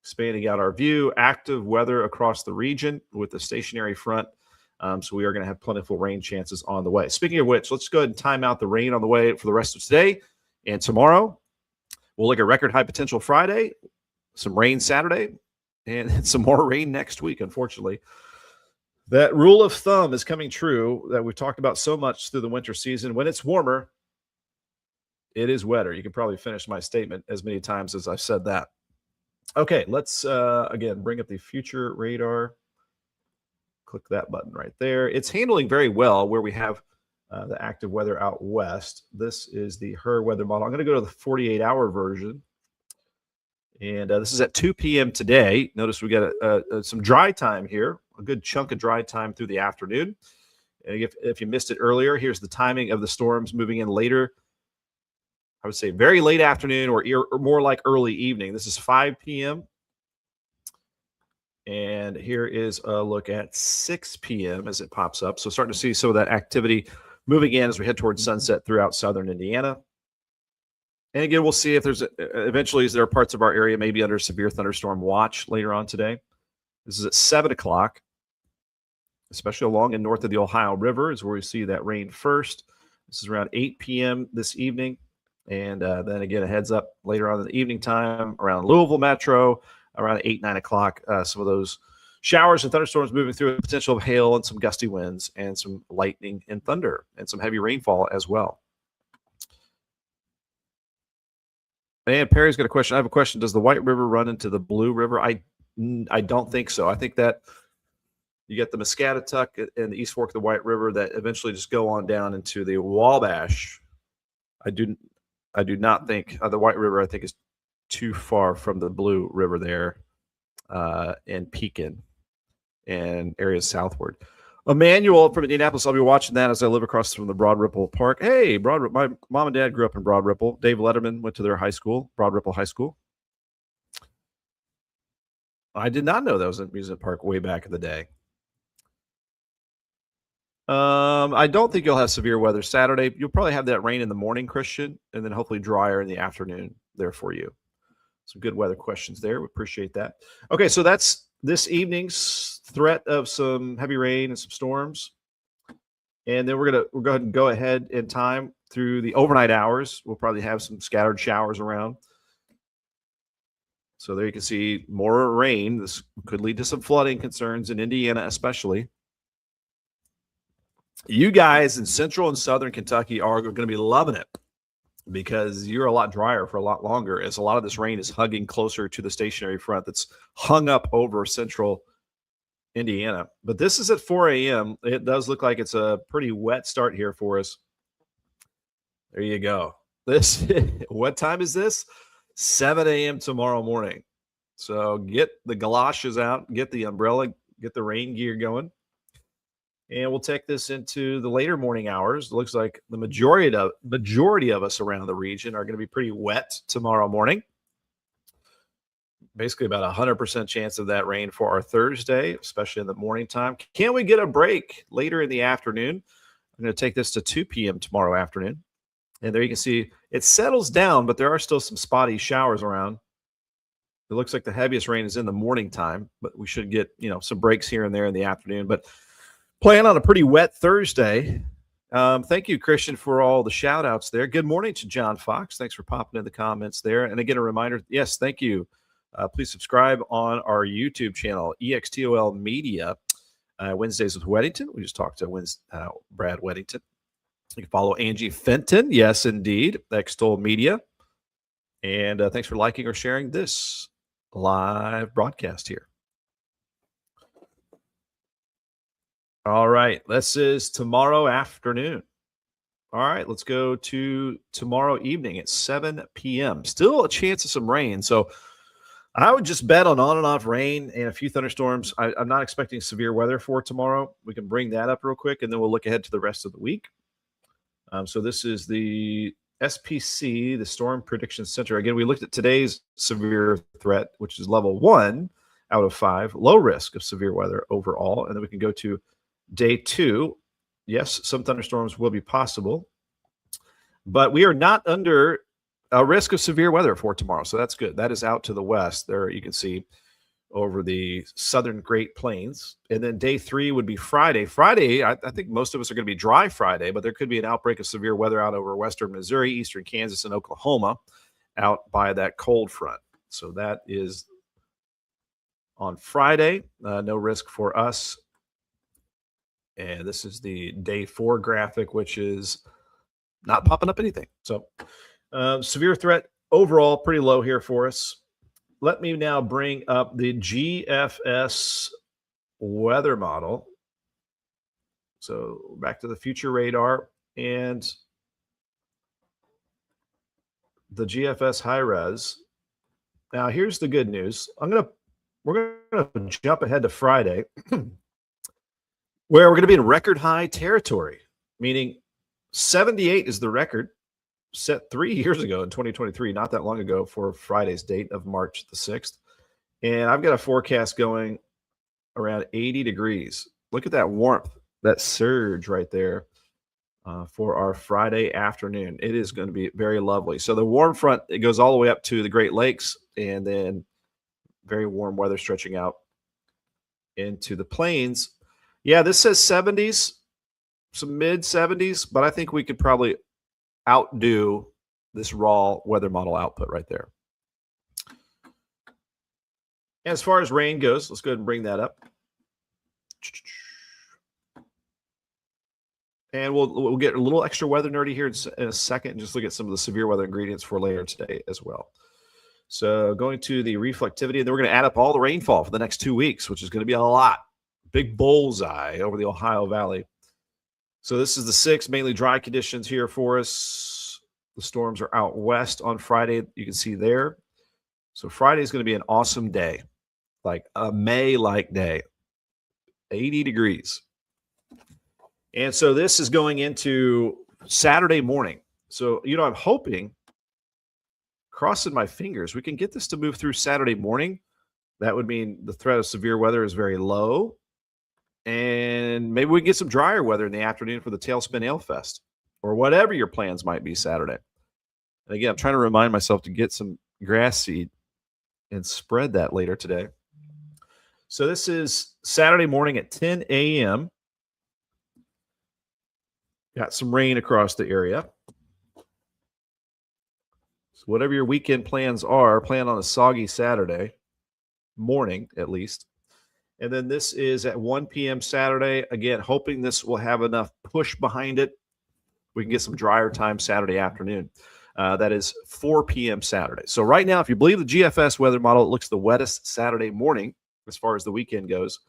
Expanding out our view, active weather across the region with the stationary front. So we are going to have plentiful rain chances on the way. Speaking of which, let's go ahead and time out the rain on the way for the rest of today and tomorrow. We'll look at record high potential Friday, some rain Saturday, and some more rain next week, unfortunately. That rule of thumb is coming true that we've talked about so much through the winter season. When it's warmer, it is wetter. You can probably finish my statement as many times as I've said that. Okay, let's, again, bring up the future radar. Click that button right there. It's handling very well where we have the active weather out west. This is the HER weather model. I'm going to go to the 48-hour version. And this is at 2 p.m. today. Notice we got some dry time here, a good chunk of dry time through the afternoon. And if you missed it earlier, here's the timing of the storms moving in later. I would say very late afternoon or more like early evening. This is 5 p.m. And here is a look at 6 p.m. as it pops up. So starting to see some of that activity moving in as we head towards sunset throughout southern Indiana. And again, we'll see if there's eventually, is there parts of our area maybe under severe thunderstorm watch later on today. This is at 7 o'clock, especially along and north of the Ohio River is where we see that rain first. This is around 8 p.m. this evening. And then again, a heads up later on in the evening time around Louisville Metro, around 8, 9 o'clock. Some of those showers and thunderstorms moving through, a potential of hail and some gusty winds and some lightning and thunder and some heavy rainfall as well. And Perry's got a question. I have a question. Does the White River run into the Blue River? I don't think so. I think that you get the Muscatatuck and the East Fork of the White River that eventually just go on down into the Wabash. I do not think the White River, I think, is too far from the Blue River there and Pekin and areas southward. Emmanuel from Indianapolis, I'll be watching that as I live across from the Broad Ripple Park. Hey, my mom and dad grew up in Broad Ripple. Dave Letterman went to their high school, Broad Ripple High School. I did not know that was an amusement park way back in the day. I don't think you'll have severe weather Saturday. You'll probably have that rain in the morning, Christian, and then hopefully drier in the afternoon there for you. Some good weather questions there. We appreciate that. Okay, so that's this evening's threat of some heavy rain and some storms. And then we're going to go ahead in time through the overnight hours. We'll probably have some scattered showers around. So there you can see more rain. This could lead to some flooding concerns in Indiana especially. You guys in central and southern Kentucky are going to be loving it because you're a lot drier for a lot longer as a lot of this rain is hugging closer to the stationary front that's hung up over central Indiana. But this is at 4 a.m. It does look like it's a pretty wet start here for us. There you go. This, what time is this? 7 a.m. tomorrow morning. So get the galoshes out, get the umbrella, get the rain gear going. And we'll take this into the later morning hours. It looks like the majority of us around the region are going to be pretty wet tomorrow morning. Basically about 100% chance of that rain for our Thursday, especially in the morning time. Can we get a break later in the afternoon? I'm going to take this to 2 p.m. tomorrow afternoon. And there you can see it settles down, but there are still some spotty showers around. It looks like the heaviest rain is in the morning time, but we should get, some breaks here and there in the afternoon. But plan on a pretty wet Thursday. Thank you, Christian, for all the shout outs there. Good morning to John Fox. Thanks for popping in the comments there. And again, a reminder, yes, thank you. Please subscribe on our YouTube channel, Extol Media, Wednesdays with Weddington. We just talked to Brad Weddington. You can follow Angie Fenton. Yes, indeed. Extol Media. And thanks for liking or sharing this live broadcast here. All right. This is tomorrow afternoon. All right. Let's go to tomorrow evening at 7 p.m. Still a chance of some rain. So I would just bet on and off rain and a few thunderstorms. I'm not expecting severe weather for tomorrow. We can bring that up real quick, and then we'll look ahead to the rest of the week. So this is the SPC, the Storm Prediction Center. Again, we looked at today's severe threat, which is level 1 out of 5, low risk of severe weather overall. And then we can go to day 2. Yes, some thunderstorms will be possible, but we are not under a risk of severe weather for tomorrow. So that's good. That is out to the west. There you can see over the southern Great Plains. And then day 3 would be Friday. Friday, I think most of us are going to be dry Friday, but there could be an outbreak of severe weather out over western Missouri, eastern Kansas, and Oklahoma out by that cold front. So that is on Friday. No risk for us. And this is the day 4 graphic, which is not popping up anything. So severe threat overall pretty low here for us. Let me now bring up the GFS weather model. So back to the future radar and the GFS high res. Now here's the good news. We're gonna jump ahead to Friday, where we're gonna be in record high territory, meaning 78 is the record set 3 years ago in 2023, not that long ago, for Friday's date of March the 6th. And I've got a forecast going around 80 degrees. Look at that warmth, that surge right there for our Friday afternoon. It is going to be very lovely. So the warm front, it goes all the way up to the Great Lakes, and then very warm weather stretching out into the plains. Yeah, this says 70s, some mid 70s, but I think we could probably outdo this raw weather model output right there. As far as rain goes, let's go ahead and bring that up. And we'll get a little extra weather nerdy here in a second and just look at some of the severe weather ingredients for later today as well. So going to the reflectivity, and then we're going to add up all the rainfall for the next 2 weeks, which is going to be a lot. Big bullseye over the Ohio Valley. So this is the 6, mainly dry conditions here for us. The storms are out west on Friday. You can see there. So Friday is going to be an awesome day, like a May-like day, 80 degrees. And so this is going into Saturday morning. So, I'm hoping, crossing my fingers, we can get this to move through Saturday morning. That would mean the threat of severe weather is very low. And maybe we can get some drier weather in the afternoon for the Tailspin Ale Fest or whatever your plans might be Saturday. And again, I'm trying to remind myself to get some grass seed and spread that later today. So this is Saturday morning at 10 a.m. Got some rain across the area. So whatever your weekend plans are, plan on a soggy Saturday morning at least. And then this is at 1 p.m. Saturday. Again, hoping this will have enough push behind it. We can get some drier time Saturday afternoon. That is 4 p.m. Saturday. So right now, if you believe the GFS weather model, it looks the wettest Saturday morning as far as the weekend goes.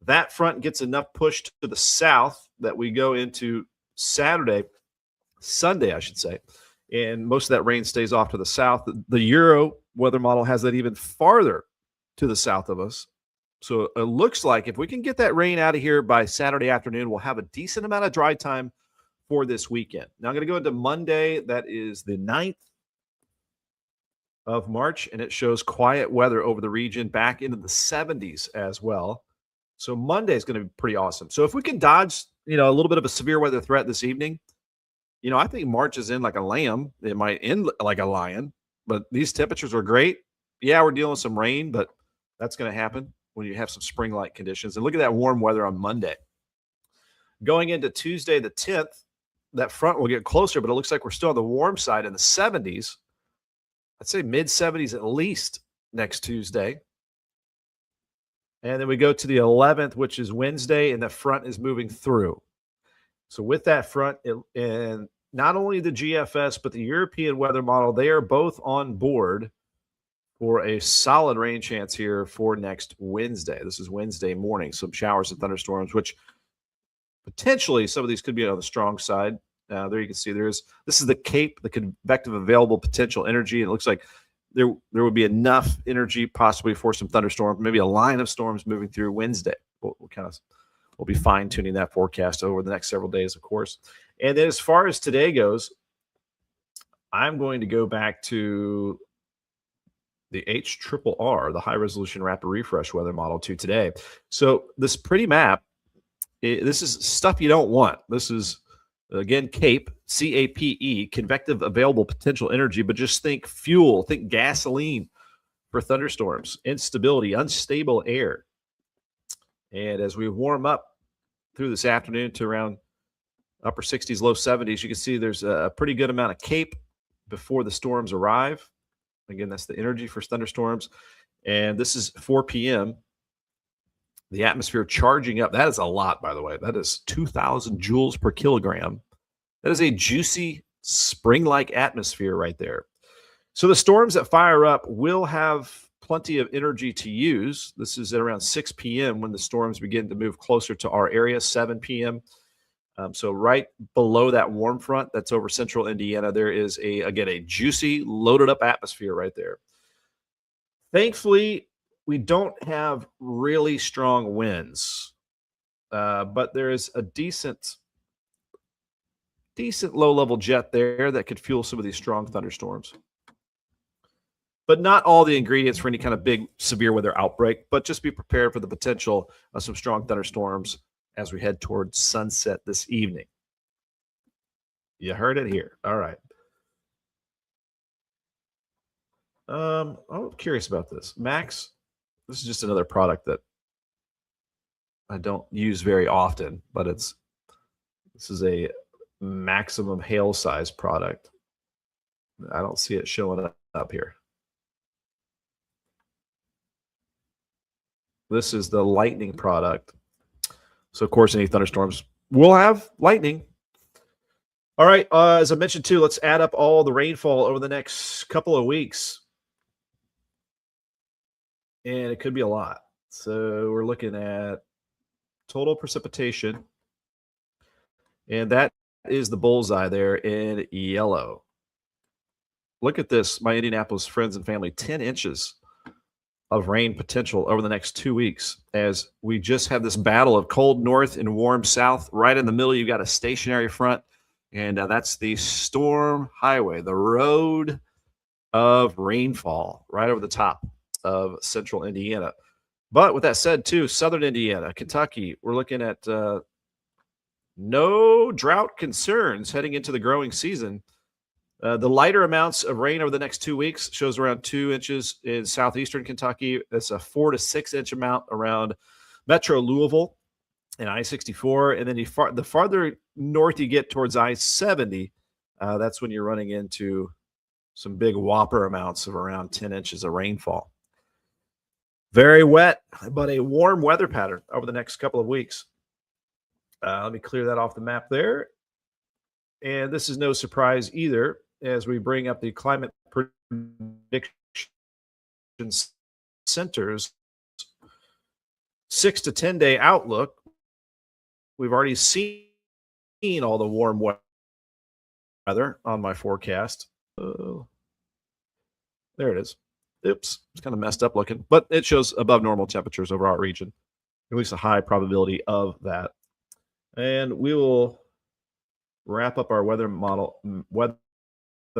That front gets enough push to the south that we go into Sunday, I should say. And most of that rain stays off to the south. The Euro weather model has that even farther to the south of us. So it looks like if we can get that rain out of here by Saturday afternoon, we'll have a decent amount of dry time for this weekend. Now I'm going to go into Monday. That is the 9th of March, and it shows quiet weather over the region back into the 70s as well. So Monday is going to be pretty awesome. So if we can dodge, a little bit of a severe weather threat this evening, I think March is in like a lamb. It might end like a lion, but these temperatures are great. Yeah, we're dealing with some rain, but that's going to happen when you have some spring-like conditions. And look at that warm weather on Monday. Going into Tuesday the 10th, that front will get closer, but it looks like we're still on the warm side in the 70s. I'd say mid-70s at least next Tuesday. And then we go to the 11th, which is Wednesday, and the front is moving through. So with that front, and not only the GFS, but the European weather model, they are both on board for a solid rain chance here for next Wednesday. This is Wednesday morning, some showers and thunderstorms, which potentially some of these could be on the strong side. There you can see this is the CAPE, the convective available potential energy. It looks like there would be enough energy possibly for some thunderstorms, maybe a line of storms moving through Wednesday. We'll be fine tuning that forecast over the next several days, of course. And then as far as today goes, I'm going to go back to the HRRR, the high resolution rapid refresh weather model to today. So this pretty map, this is stuff you don't want. This is, again, CAPE, CAPE, convective available potential energy, but just think fuel, think gasoline for thunderstorms, instability, unstable air. And as we warm up through this afternoon to around upper 60s, low 70s, you can see there's a pretty good amount of CAPE before the storms arrive. Again, that's the energy for thunderstorms. And this is 4 p.m. The atmosphere charging up. That is a lot, by the way. That is 2,000 joules per kilogram. That is a juicy spring-like atmosphere right there. So the storms that fire up will have plenty of energy to use. This is at around 6 p.m. when the storms begin to move closer to our area, 7 p.m. So right below that warm front that's over central Indiana, there is a juicy, loaded up atmosphere right there. Thankfully, we don't have really strong winds, but there is a decent low-level jet there that could fuel some of these strong thunderstorms. But not all the ingredients for any kind of big severe weather outbreak, but just be prepared for the potential of some strong thunderstorms as we head towards sunset this evening. You heard it here. All right. I'm curious about this. Max, this is just another product that I don't use very often, but this is a maximum hail size product. I don't see it showing up here. This is the lightning product. So, of course, any thunderstorms will have lightning. All right. As I mentioned, too, let's add up all the rainfall over the next couple of weeks. And it could be a lot. So we're looking at total precipitation. And that is the bullseye there in yellow. Look at this, my Indianapolis friends and family, 10 inches of rain potential over the next 2 weeks as we just have this battle of cold north and warm south. Right in the middle, you've got a stationary front, and that's the storm highway, the road of rainfall right over the top of central Indiana. But with that said, too, southern Indiana, Kentucky, we're looking at no drought concerns heading into the growing season. The lighter amounts of rain over the next 2 weeks shows around 2 inches in southeastern Kentucky. That's a 4 to 6 inch amount around Metro Louisville and I-64. And then the farther north you get towards I-70, that's when you're running into some big whopper amounts of around 10 inches of rainfall. Very wet, but a warm weather pattern over the next couple of weeks. Let me clear that off the map there. And this is no surprise either as we bring up the climate prediction center's 6 to 10 day outlook. We've already seen all the warm weather on my forecast. There it is. Oops, it's kind of messed up looking, but it shows above normal temperatures over our region, at least a high probability of that. And we will wrap up our weather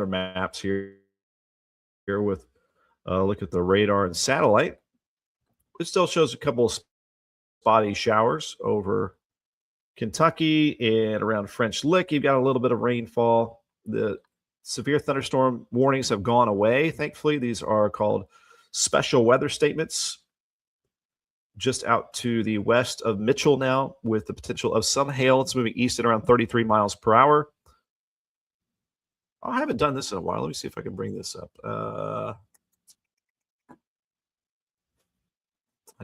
maps here with a look at the radar and satellite. It still shows a couple of spotty showers over Kentucky and around French Lick. You've got a little bit of rainfall. The severe thunderstorm warnings have gone away. Thankfully, these are called special weather statements. Just out to the west of Mitchell now with the potential of some hail. It's moving east at around 33 miles per hour. I haven't done this in a while. Let me see if I can bring this up. I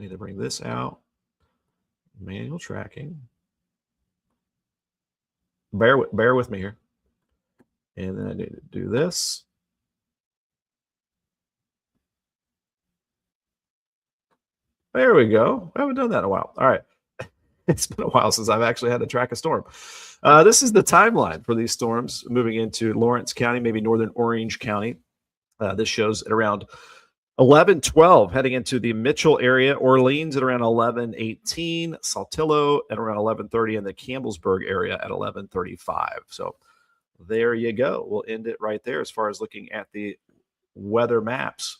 need to bring this out. Manual tracking. Bear with me here. And then I need to do this. There we go. I haven't done that in a while. All right. It's been a while since I've actually had to track a storm. This is the timeline for these storms moving into Lawrence County, maybe northern Orange County. This shows at around 11:12 heading into the Mitchell area, Orleans at around 11:18, Saltillo at around 11:30, and the Campbellsburg area at 11:35. So there you go. We'll end it right there as far as looking at the weather maps.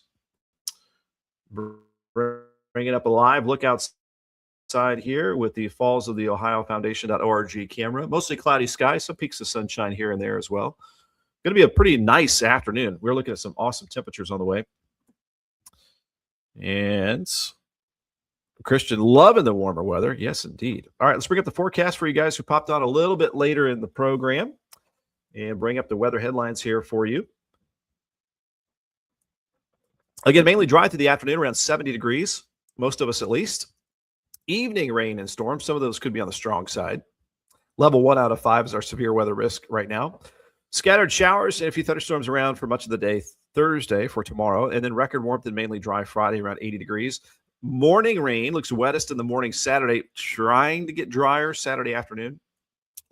Bring it up a live look outside here with the Falls of the Ohio Foundation.org camera. Mostly cloudy sky, some peaks of sunshine here and there as well. Going to be a pretty nice afternoon. We're looking at some awesome temperatures on the way. And Christian loving the warmer weather. Yes, indeed. All right, let's bring up the forecast for you guys who popped on a little bit later in the program and bring up the weather headlines here for you. Again, mainly dry through the afternoon, around 70 degrees. Most of us at least. Evening rain and storms. Some of those could be on the strong side. Level 1 out of 5 is our severe weather risk right now. Scattered showers and a few thunderstorms around for much of the day Thursday for tomorrow. And then record warmth and mainly dry Friday around 80 degrees. Morning rain looks wettest in the morning Saturday. Trying to get drier Saturday afternoon.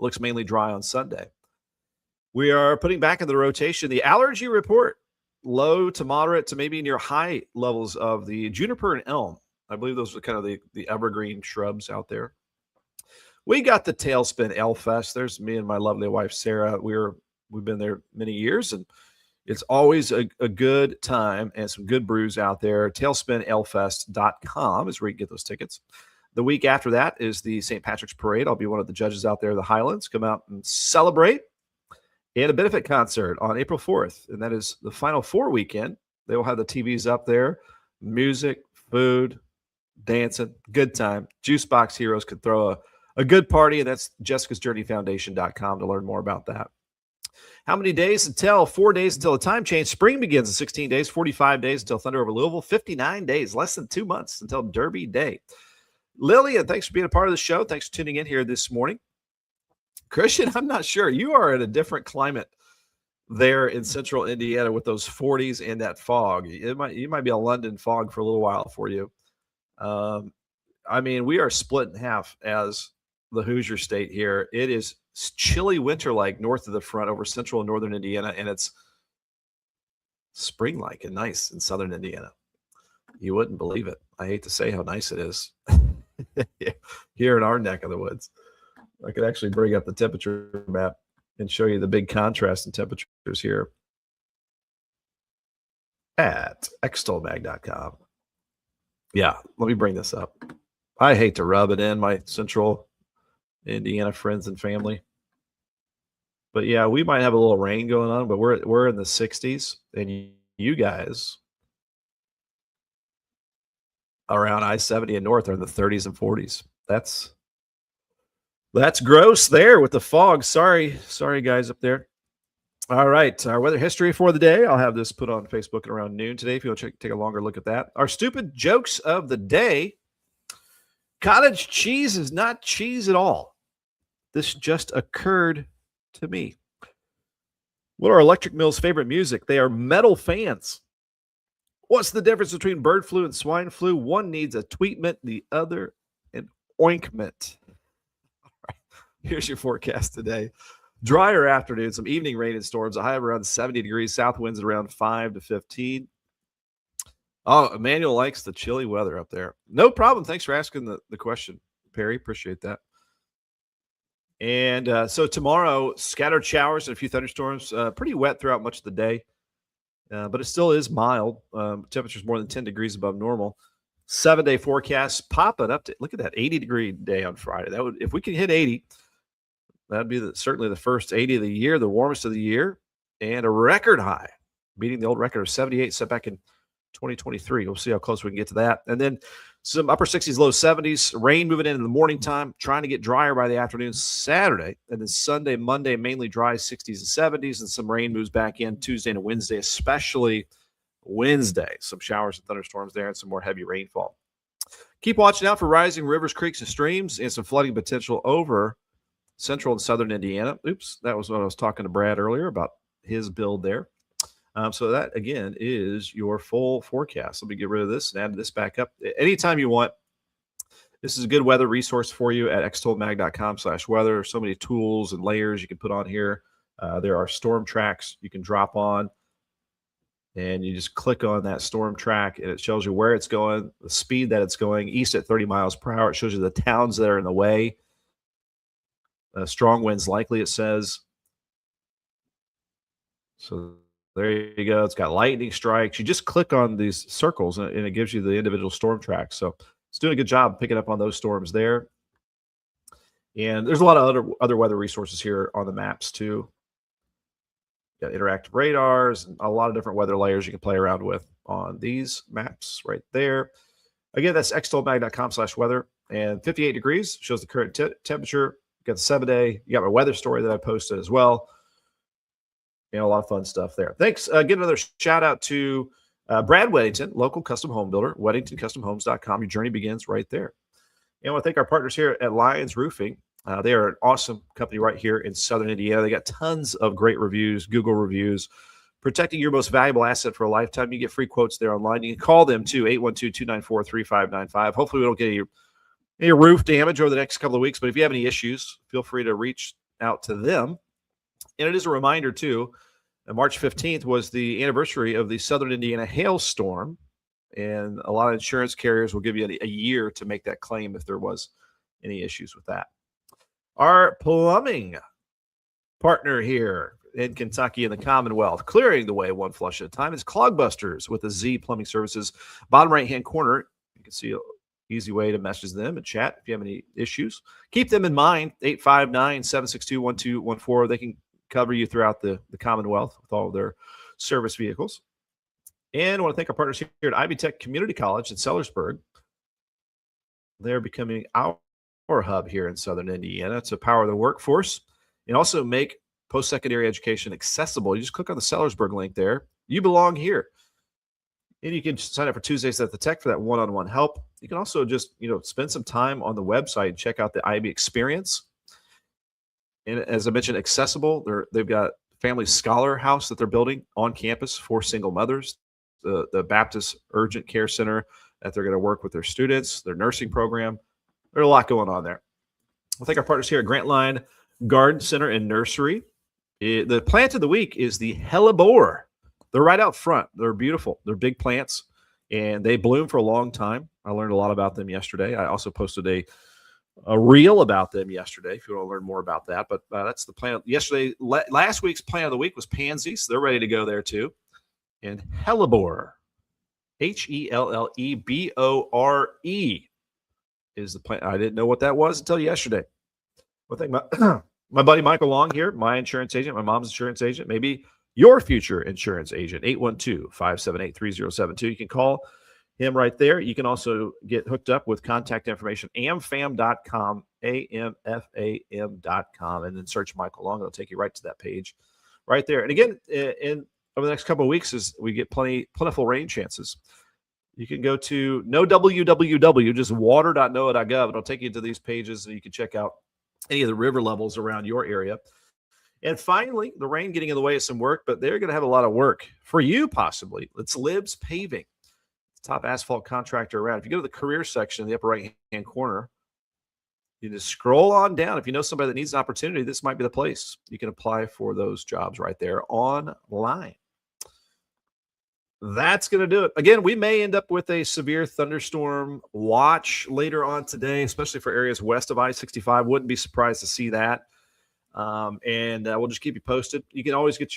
Looks mainly dry on Sunday. We are putting back in the rotation the allergy report. Low to moderate to maybe near high levels of the juniper and elm. I believe those are kind of the evergreen shrubs out there. We got the Tailspin Ale Fest. There's me and my lovely wife, Sarah. We've been there many years, and it's always a good time and some good brews out there. Tailspinalefest.com is where you can get those tickets. The week after that is the St. Patrick's Parade. I'll be one of the judges out there, the Highlands. Come out and celebrate. And a benefit concert on April 4th, and that is the Final Four weekend. They will have the TVs up there, music, food, dancing, good time. Juice Box Heroes could throw a good party, and that's jessicasjourneyfoundation.com to learn more about that. How many days until? 4 days until the time change. Spring begins in 16 days, 45 days until Thunder over Louisville, 59 days, less than 2 months until Derby Day. Lillian, thanks for being a part of the show. Thanks for tuning in here this morning. Christian, I'm not sure. You are in a different climate there in central Indiana with those 40s and that fog. You might be a London fog for a little while for you. I mean, we are split in half as the Hoosier State here. It is chilly winter-like north of the front over central and northern Indiana, and it's spring-like and nice in southern Indiana. You wouldn't believe it. I hate to say how nice it is here in our neck of the woods. I could actually bring up the temperature map and show you the big contrast in temperatures here at extolmag.com. Yeah, let me bring this up. I hate to rub it in, my central Indiana friends and family. But yeah, we might have a little rain going on, but we're in the 60s, and you guys around I-70 and north are in the 30s and 40s. That's gross there with the fog. Sorry, guys up there. All right. Our weather history for the day. I'll have this put on Facebook at around noon today if you'll take a longer look at that. Our stupid jokes of the day. Cottage cheese is not cheese at all. This just occurred to me. What are Electric Mill's favorite music? They are metal fans. What's the difference between bird flu and swine flu? One needs a tweetment, the other an ointment. Here's your forecast today. Drier afternoon, some evening rain and storms, a high of around 70 degrees, south winds around 5 to 15. Oh, Emmanuel likes the chilly weather up there. No problem. Thanks for asking the question, Perry. Appreciate that. And so tomorrow, scattered showers and a few thunderstorms. Pretty wet throughout much of the day, but it still is mild. Temperatures more than 10 degrees above normal. 7-day forecast popping up to, look at that, 80-degree day on Friday. That would, if we can hit 80, that'd be certainly the first 80 of the year, the warmest of the year, and a record high, beating the old record of 78 set back in 2023. We'll see how close we can get to that. And then some upper 60s, low 70s, rain moving in the morning time, trying to get drier by the afternoon Saturday. And then Sunday, Monday, mainly dry 60s and 70s, and some rain moves back in Tuesday and Wednesday, especially Wednesday. Some showers and thunderstorms there and some more heavy rainfall. Keep watching out for rising rivers, creeks, and streams and some flooding potential over central and southern Indiana. Oops, that was what I was talking to Brad earlier about his build there. So that, again, is your full forecast. Let me get rid of this and add this back up. Anytime you want, this is a good weather resource for you at extolmag.com/weather. So many tools and layers you can put on here. There are storm tracks you can drop on, and you just click on that storm track, and it shows you where it's going, the speed that it's going, east at 30 miles per hour. It shows you the towns that are in the way. Strong winds likely, it says. So there you go. It's got lightning strikes. You just click on these circles, and it gives you the individual storm tracks. So it's doing a good job picking up on those storms there. And there's a lot of other weather resources here on the maps too. Got interactive radars and a lot of different weather layers you can play around with on these maps right there. Again, that's extolmag.com/weather. And 58 degrees shows the current temperature. You got the 7-day. You got my weather story that I posted as well. A lot of fun stuff there. Thanks. Get another shout out to Brad Weddington, local custom home builder, weddingtoncustomhomes.com. Your journey begins right there. And I want to thank our partners here at Lions Roofing. They are an awesome company right here in Southern Indiana. They got tons of great reviews, Google reviews, protecting your most valuable asset for a lifetime. You get free quotes there online. You can call them too, 812-294-3595. Hopefully we don't get any roof damage over the next couple of weeks, but if you have any issues, feel free to reach out to them. And it is a reminder, too, that March 15th was the anniversary of the Southern Indiana hailstorm, and a lot of insurance carriers will give you a year to make that claim if there was any issues with that. Our plumbing partner here in Kentucky and the Commonwealth, clearing the way one flush at a time, is Clogbusters with a Z Plumbing Services. Bottom right-hand corner, you can see an easy way to message them and chat if you have any issues. Keep them in mind, 859-762-1214. They can cover you throughout the Commonwealth with all of their service vehicles. And I want to thank our partners here at Ivy Tech Community College in Sellersburg. They're becoming our hub here in Southern Indiana to power the workforce and also make post-secondary education accessible. You just click on the Sellersburg link there. You belong here. And you can sign up for Tuesdays at the Tech for that one-on-one help. You can also just, spend some time on the website and check out the IB experience. And as I mentioned, accessible. They've got Family Scholar House that they're building on campus for single mothers, the Baptist Urgent Care Center that they're going to work with their students, their nursing program. There's a lot going on there. I think our partners here at Grantline Garden Center and Nursery. The plant of the week is the hellebore. They're right out front. They're beautiful. They're big plants, and they bloom for a long time. I learned a lot about them yesterday. I also posted a reel about them yesterday if you want to learn more about that. But that's the plant. Yesterday, last week's plant of the week was pansies. They're ready to go there too. And hellebore, Hellebore is the plant. I didn't know what that was until yesterday. Well, thank my buddy Michael Long here, my insurance agent, my mom's insurance agent, maybe your future insurance agent, 812-578-3072. You can call him right there. You can also get hooked up with contact information, amfam.com, amfam.com, and then search Michael Long. It'll take you right to that page right there. And again, in over the next couple of weeks, as we get plentiful rain chances, you can go to www, just water.noaa.gov. It'll take you to these pages, and you can check out any of the river levels around your area. And finally, the rain getting in the way of some work, but they're going to have a lot of work for you, possibly. It's Libs Paving, top asphalt contractor around. If you go to the career section in the upper right-hand corner, you just scroll on down. If you know somebody that needs an opportunity, this might be the place. You can apply for those jobs right there online. That's going to do it. Again, we may end up with a severe thunderstorm watch later on today, especially for areas west of I-65. Wouldn't be surprised to see that. And we'll just keep you posted. You can always get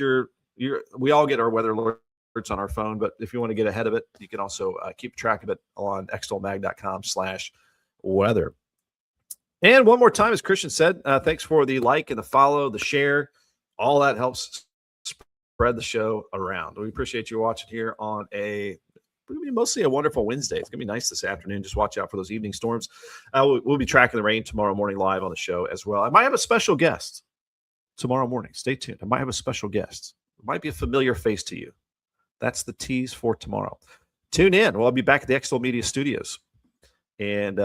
we all get our weather alerts on our phone, but if you want to get ahead of it, you can also keep track of it on extolmag.com/weather. And one more time, as Christian said, thanks for the like and the follow, the share. All that helps spread the show around. We appreciate you watching here on mostly a wonderful Wednesday. It's going to be nice this afternoon. Just watch out for those evening storms. We'll be tracking the rain tomorrow morning live on the show as well. I might have a special guest tomorrow morning. Stay tuned. I might have a special guest. It might be a familiar face to you. That's the tease for tomorrow. Tune in. I'll be back at the Extol Media Studios. And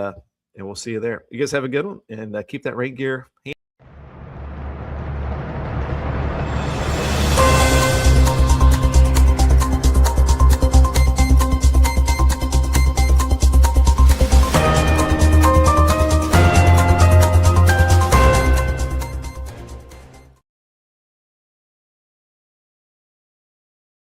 we'll see you there. You guys have a good one, and keep that rain gear handy.